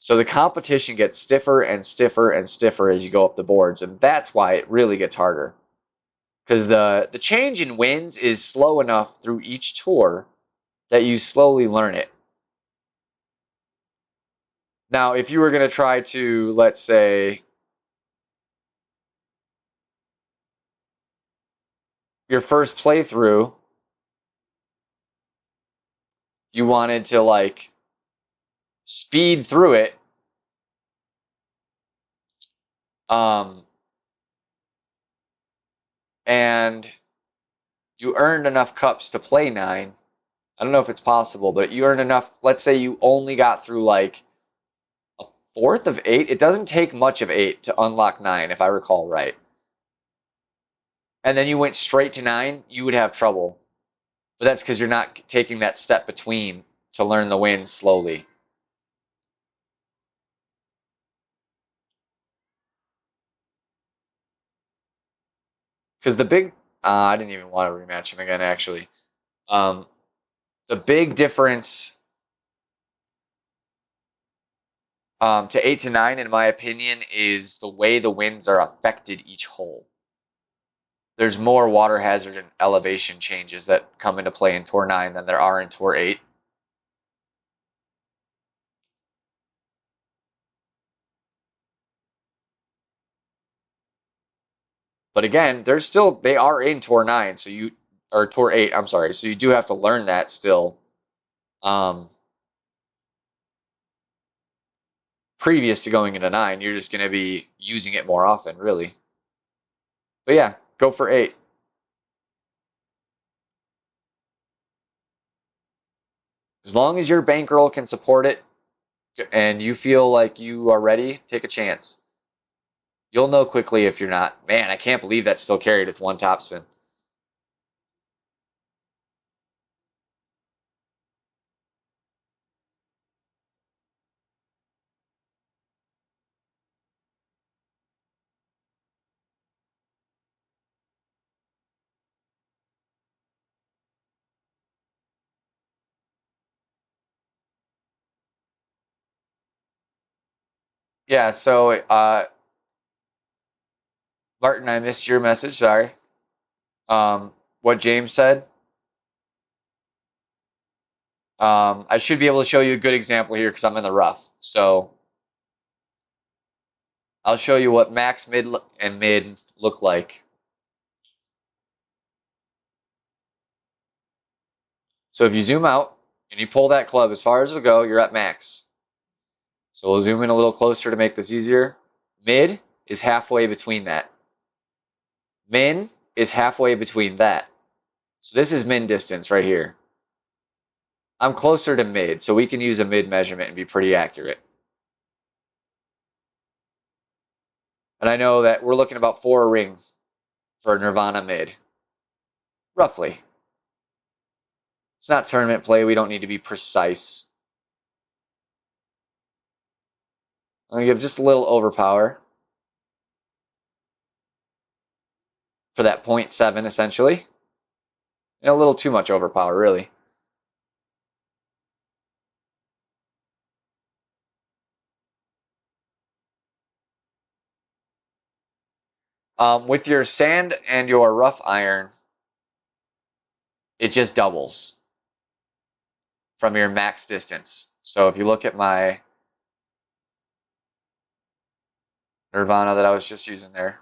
So the competition gets stiffer and stiffer and stiffer as you go up the boards, and that's why it really gets harder. Because the change in wins is slow enough through each tour that you slowly learn it. Now, if you were going to try to, let's say, your first playthrough, you wanted to like speed through it, um, and you earned enough cups to play 9. I don't know if it's possible, but you earned enough. Let's say you only got through like a fourth of 8. It doesn't take much of 8 to unlock 9, if I recall right. And then you went straight to 9, you would have trouble. But that's because you're not taking that step between to learn the wins slowly. Because the big, I didn't even want to rematch him again, actually. Um, the big difference to 8 to 9, in my opinion, is the way the winds are affected each hole. There's more water hazard and elevation changes that come into play in Tour 9 than there are in Tour 8. But again, they are in Tour 9, or Tour 8, I'm sorry. So you do have to learn that still. Um, Previous to going into 9, you're just going to be using it more often, really. But yeah, go for 8. As long as your bankroll can support it and you feel like you are ready, take a chance. You'll know quickly if you're not. Man, I can't believe that's still carried with one topspin. Yeah, so Martin, I missed your message. Sorry. What James said. I should be able to show you a good example here because I'm in the rough. So I'll show you what max, mid, and mid look like. So if you zoom out and you pull that club as far as it'll go, you're at max. So we'll zoom in a little closer to make this easier. Mid is halfway between that. Min is halfway between that. So this is min distance right here. I'm closer to mid, so we can use a mid measurement and be pretty accurate. And I know that we're looking about 4 a ring for Nirvana mid. Roughly. It's not tournament play. We don't need to be precise. I'm going to give just a little overpower for that 0.7 essentially. And a little too much overpower, really. With your sand and your rough iron, it just doubles from your max distance. So if you look at my Nirvana that I was just using there,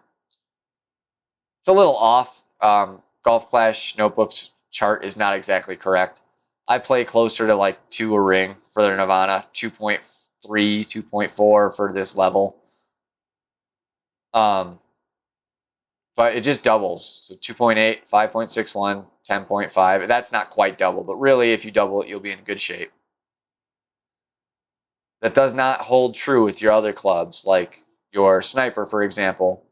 it's a little off. Golf Clash Notebook's chart is not exactly correct. I play closer to like 2 a ring for their Nirvana, 2.3, 2.4 for this level. But it just doubles. So 2.8, 5.61, 10.5. That's not quite double, but really if you double it, you'll be in good shape. That does not hold true with your other clubs, like your Sniper, for example.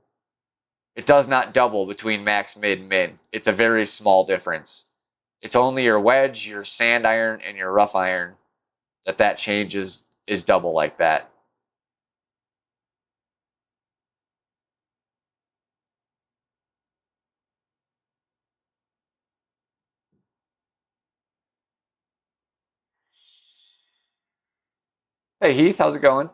It does not double between max, mid, min. It's a very small difference. It's only your wedge, your sand iron, and your rough iron that changes is double like that. Hey Heath, how's it going?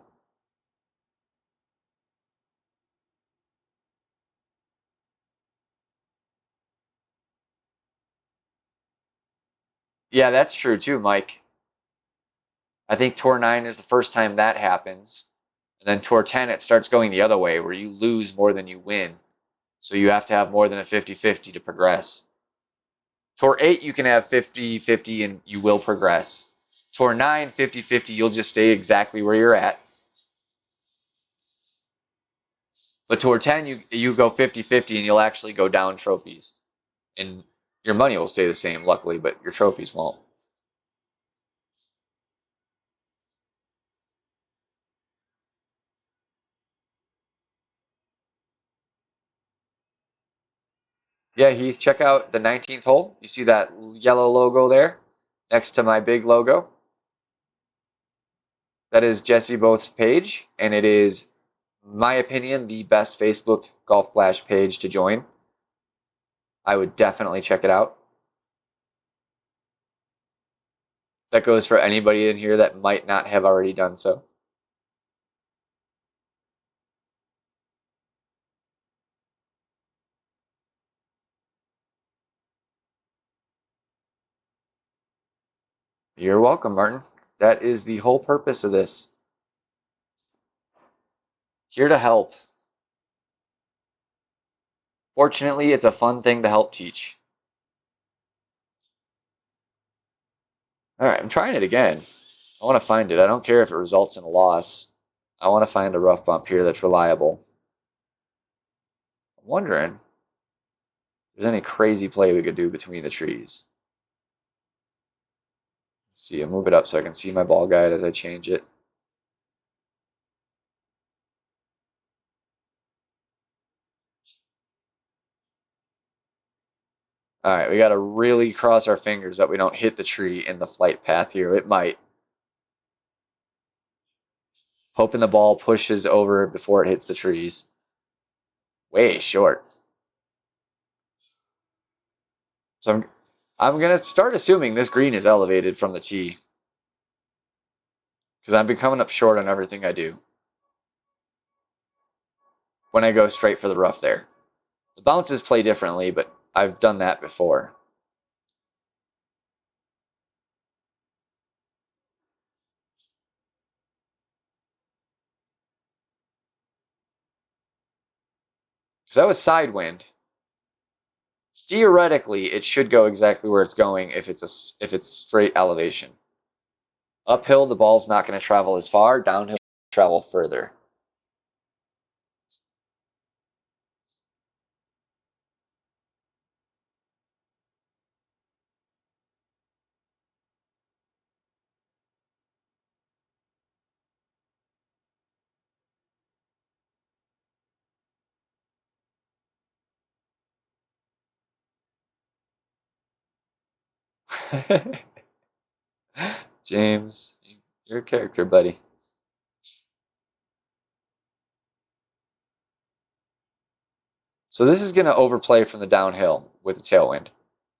Yeah, that's true too, Mike. I think Tour 9 is the first time that happens. And then Tour 10, it starts going the other way, where you lose more than you win. So you have to have more than a 50-50 to progress. Tour 8, you can have 50-50 and you will progress. Tour 9, 50-50, you'll just stay exactly where you're at. But Tour 10, you go 50-50 and you'll actually go down trophies. And your money will stay the same, luckily, but your trophies won't. Yeah, Heath, check out the 19th hole. You see that yellow logo there next to my big logo? That is Jesse Both's page, and it is, my opinion, the best Facebook Golf Flash page to join. I would definitely check it out. That goes for anybody in here that might not have already done so. You're welcome, Martin. That is the whole purpose of this. Here to help. Fortunately, it's a fun thing to help teach. All right, I'm trying it again. I want to find it. I don't care if it results in a loss. I want to find a rough bump here that's reliable. I'm wondering if there's any crazy play we could do between the trees. Let's see, I'll move it up so I can see my ball guide as I change it. All right, we got to really cross our fingers that we don't hit the tree in the flight path here. It might. Hoping the ball pushes over before it hits the trees. Way short. So I'm going to start assuming this green is elevated from the tee. Because I've been coming up short on everything I do. When I go straight for the rough there. The bounces play differently, but I've done that before. because that was side wind. Theoretically, it should go exactly where it's going if it's straight elevation. Uphill, the ball's not going to travel as far. Downhill, travel further. James, you're a character, buddy. So this is going to overplay from the downhill with the tailwind.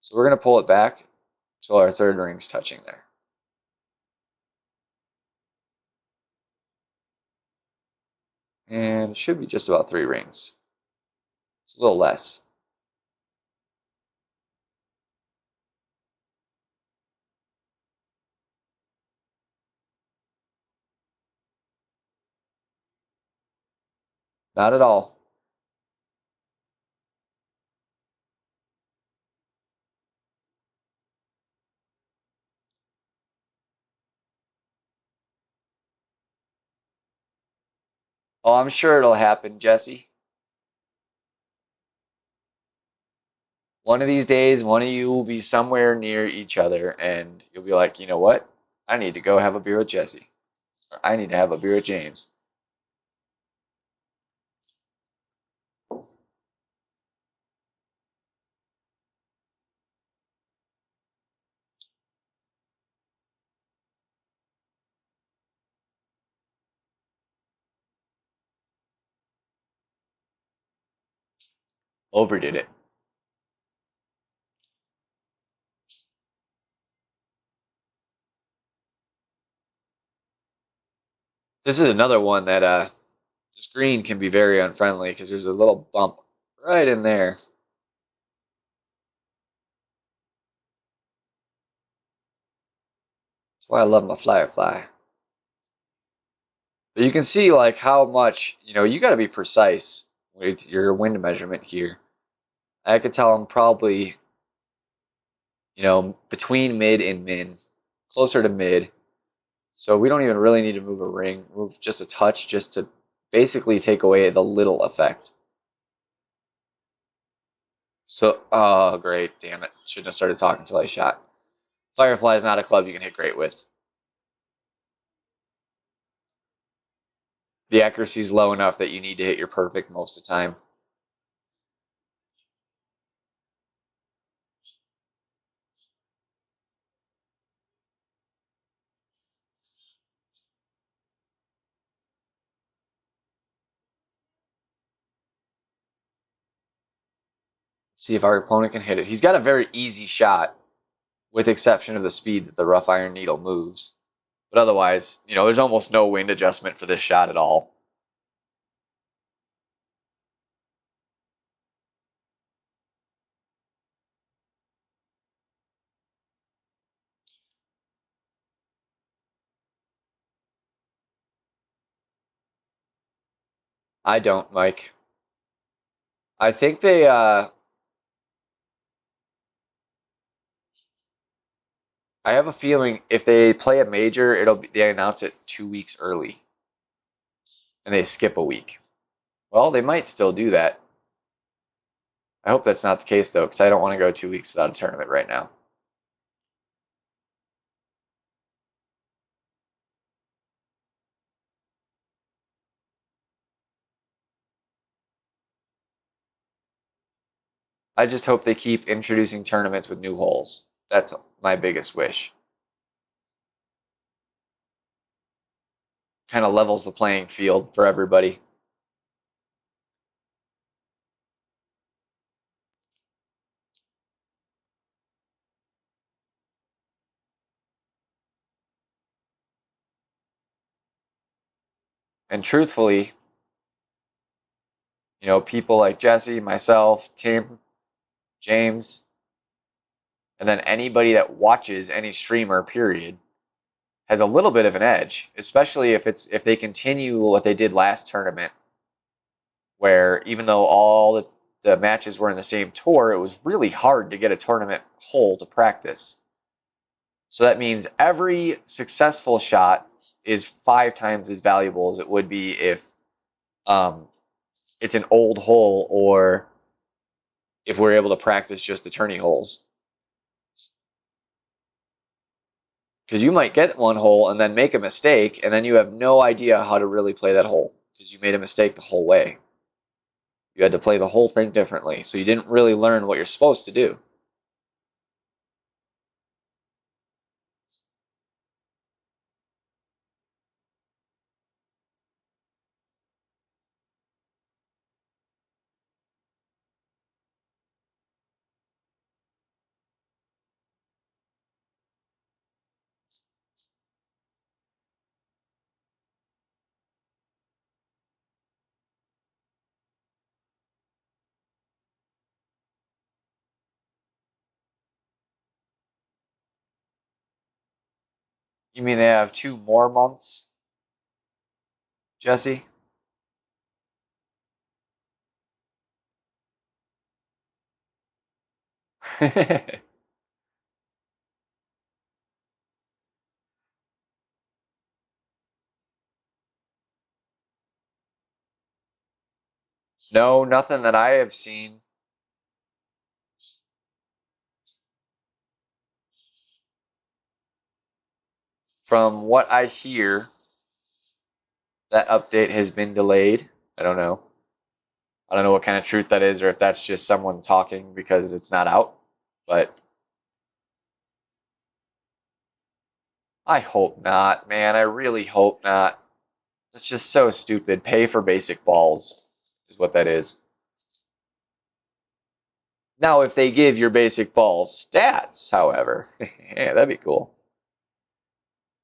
So we're going to pull it back until our third ring's touching there. And it should be just about 3 rings. It's a little less. Not at all. Oh, I'm sure it'll happen, Jesse. One of these days, one of you will be somewhere near each other, and you'll be like, you know what? I need to go have a beer with Jesse. Or I need to have a beer with James. Overdid it. This is another one that this green can be very unfriendly because there's a little bump right in there. That's why I love my Firefly. But you can see like how much, you got to be precise with your wind measurement here. I could tell I'm probably, between mid and min, closer to mid. So we don't even really need to move a ring, move just a touch just to basically take away the little effect. So, oh, great, damn it. Shouldn't have started talking until I shot. Firefly is not a club you can hit great with. The accuracy is low enough that you need to hit your perfect most of the time. See if our opponent can hit it. He's got a very easy shot, with exception of the speed that the rough iron needle moves. But otherwise, there's almost no wind adjustment for this shot at all. I don't, Mike. I think I have a feeling if they play a major, they announce it 2 weeks early, and they skip a week. Well, they might still do that. I hope that's not the case though, because I don't want to go 2 weeks without a tournament right now. I just hope they keep introducing tournaments with new holes. That's my biggest wish. Kind of levels the playing field for everybody. And truthfully, people like Jesse, myself, Tim, James, and then anybody that watches any streamer, period, has a little bit of an edge, especially if they continue what they did last tournament where even though all the matches were in the same tour, it was really hard to get a tournament hole to practice. So that means every successful shot is 5 times as valuable as it would be if it's an old hole or if we're able to practice just the tourney holes. Because you might get one hole and then make a mistake, and then you have no idea how to really play that hole because you made a mistake the whole way. You had to play the whole thing differently, so you didn't really learn what you're supposed to do. You mean they have 2 more months, Jesse? No, nothing that I have seen. From what I hear, that update has been delayed. I don't know. I don't know what kind of truth that is or if that's just someone talking because it's not out. But I hope not, man. I really hope not. It's just so stupid. Pay for basic balls is what that is. Now, if they give your basic balls stats, however, yeah, that'd be cool.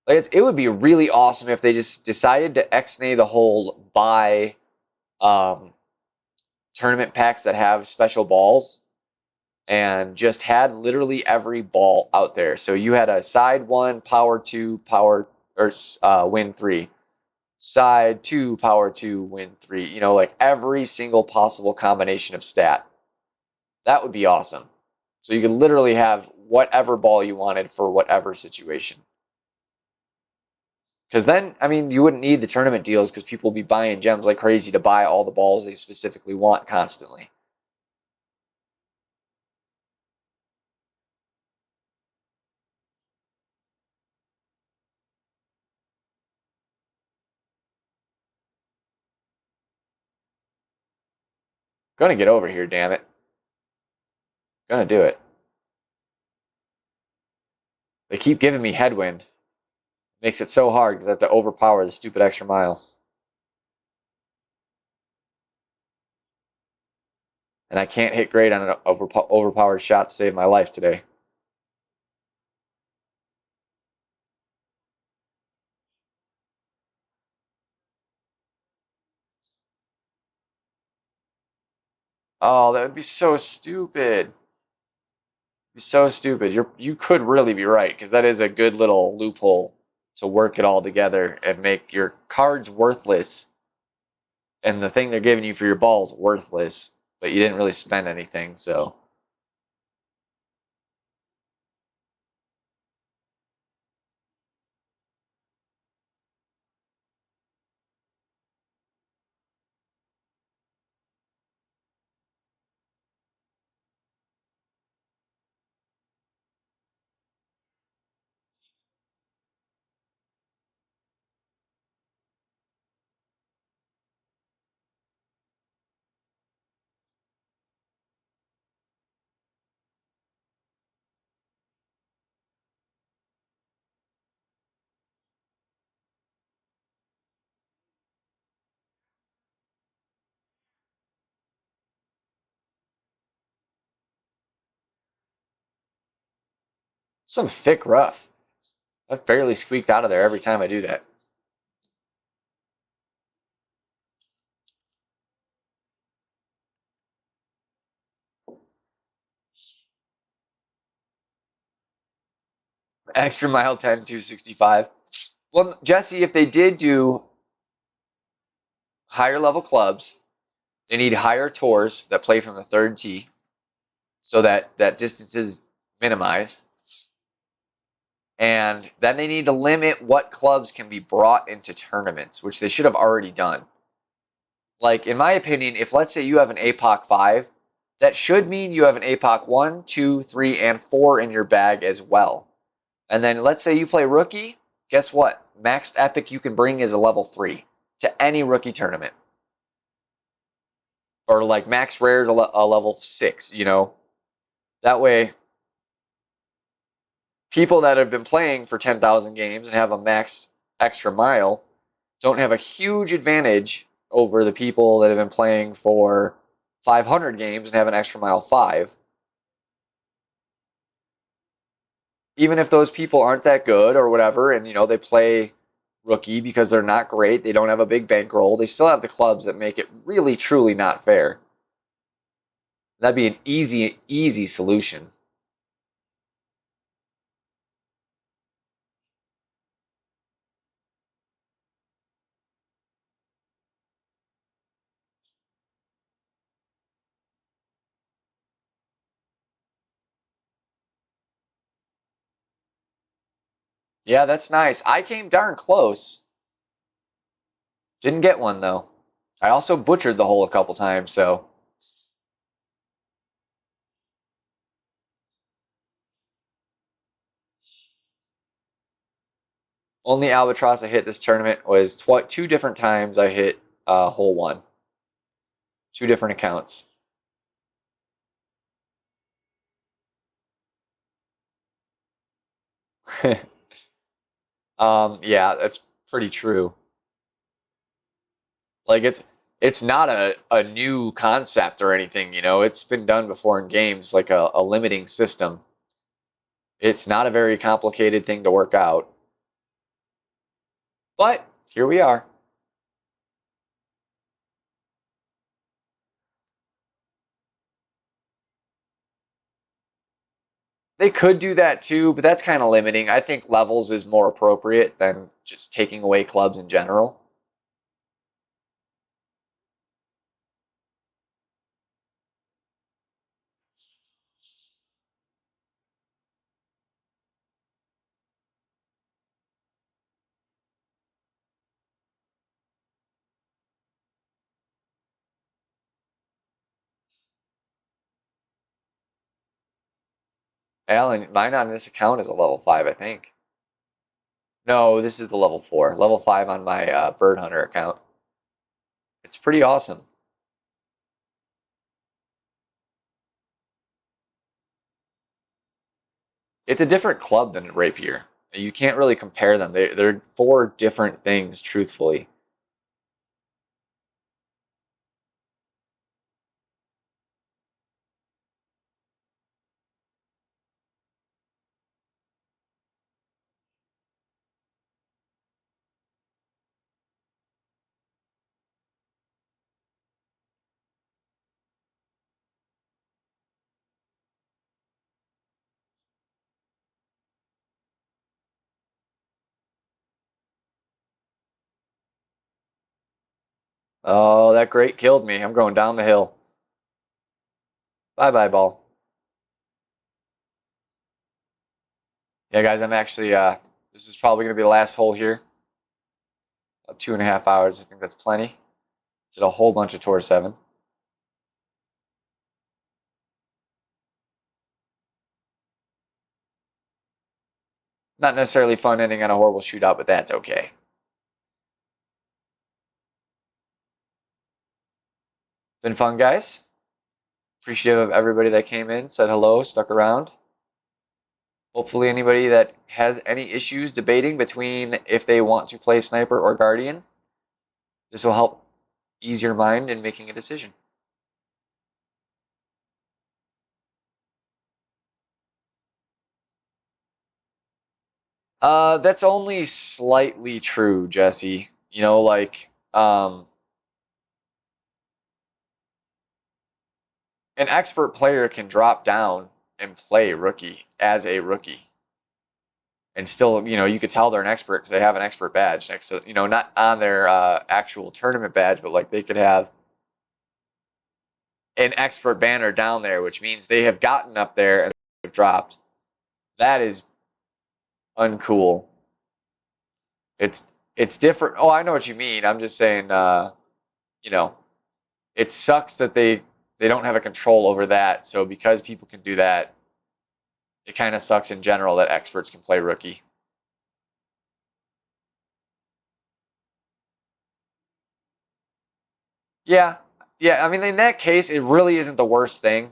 Like it would be really awesome if they just decided to X-nay the hole by tournament packs that have special balls and just had literally every ball out there. So you had a side 1, power 2, power or win 3, side 2, power 2, win 3. You know, like every single possible combination of stat. That would be awesome. So you could literally have whatever ball you wanted for whatever situation. Because then, I mean, you wouldn't need the tournament deals because people will be buying gems like crazy to buy all the balls they specifically want constantly. Gonna get over here, damn it. Gonna do it. They keep giving me headwind. Makes it so hard because I have to overpower the stupid extra mile. And I can't hit great on an overpowered shot to save my life today. Oh, that would be so stupid. Be so stupid. You could really be right because that is a good little loophole to work it all together and make your cards worthless and the thing they're giving you for your balls worthless, but you didn't really spend anything, so some thick rough. I've barely squeaked out of there every time I do that. Extra mile 10, 265. Well, Jesse, if they did do higher level clubs, They need higher tours that play from the third tee so that that distance is minimized. And then they need to limit what clubs can be brought into tournaments, which they should have already done. Like, in my opinion, if let's say you have an APOC 5, that should mean you have an APOC 1, 2, 3, and 4 in your bag as well. And then let's say you play rookie, guess what? Maxed epic you can bring is a level 3 to any rookie tournament. Or like max rare is a level 6, you know? That way, people that have been playing for 10,000 games and have a max extra mile don't have a huge advantage over the people that have been playing for 500 games and have an extra mile 5. Even if those people aren't that good or whatever, and you know they play rookie because they're not great, they don't have a big bankroll, they still have the clubs that make it really truly not fair. That'd be an easy solution. Yeah, that's nice. I came darn close. Didn't get one though. I also butchered the hole a couple times, so only albatross I hit this tournament was two different times I hit hole one. Two different accounts. Yeah, that's pretty true. Like it's not a new concept or anything, you know. It's been done before in games, like a limiting system. It's not a very complicated thing to work out. But here we are. They could do that too, but that's kind of limiting. I think levels is more appropriate than just taking away clubs in general. Alan, mine on this account is a level 5, I think. No, this is the level 4. Level 5 on my Bird Hunter account. It's pretty awesome. It's a different club than Rapier. You can't really compare them. They're four different things, truthfully. Oh, that great killed me. I'm going down the hill. Bye bye, ball. Yeah, guys, I'm actually, this is probably going to be the last hole here. About 2.5 hours. I think that's plenty. Did a whole bunch of Tour 7. Not necessarily fun ending on a horrible shootout, but that's okay. Been fun, guys. Appreciative of everybody that came in, said hello, stuck around. Hopefully anybody that has any issues debating between if they want to play Sniper or Guardian, this will help ease your mind in making a decision. That's only slightly true, Jesse. You know, like, an expert player can drop down and play rookie as a rookie. And still, you know, you could tell they're an expert because they have an expert badge next to, you know, not on their actual tournament badge, but like they could have an expert banner down there, which means they have gotten up there and they've dropped. That is uncool. It's different. Oh, I know what you mean. I'm just saying, you know, it sucks that they don't have a control over that. So because people can do that, it kind of sucks in general that experts can play rookie. Yeah, yeah. I mean, in that case, it really isn't the worst thing.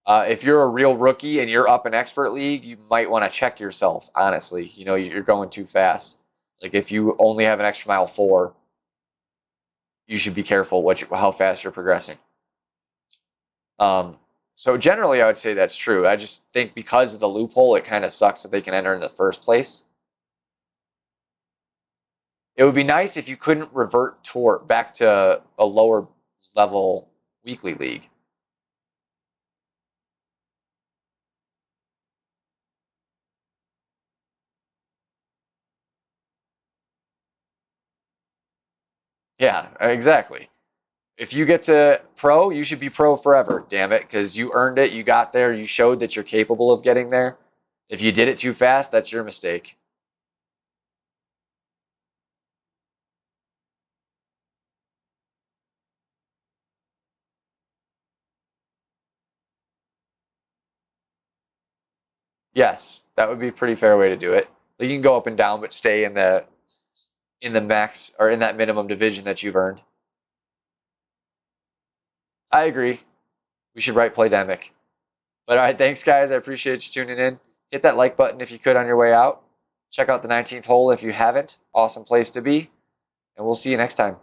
If you're a real rookie and you're up in expert league, you might want to check yourself. Honestly, you know, you're going too fast. Like if you only have an extra mile 4, you should be careful how fast you're progressing. Um, so generally, I would say that's true. I just think because of the loophole, it kind of sucks that they can enter in the first place. It would be nice if you couldn't revert back to a lower level weekly league. Yeah, exactly. If you get to pro, you should be pro forever, damn it, because you earned it, you got there, you showed that you're capable of getting there. If you did it too fast, that's your mistake. Yes, that would be a pretty fair way to do it. Like you can go up and down, but stay in the max or in that minimum division that you've earned. I agree. We should write Playdemic. But all right, thanks guys. I appreciate you tuning in. Hit that like button if you could on your way out. Check out the 19th hole if you haven't. Awesome place to be. And we'll see you next time.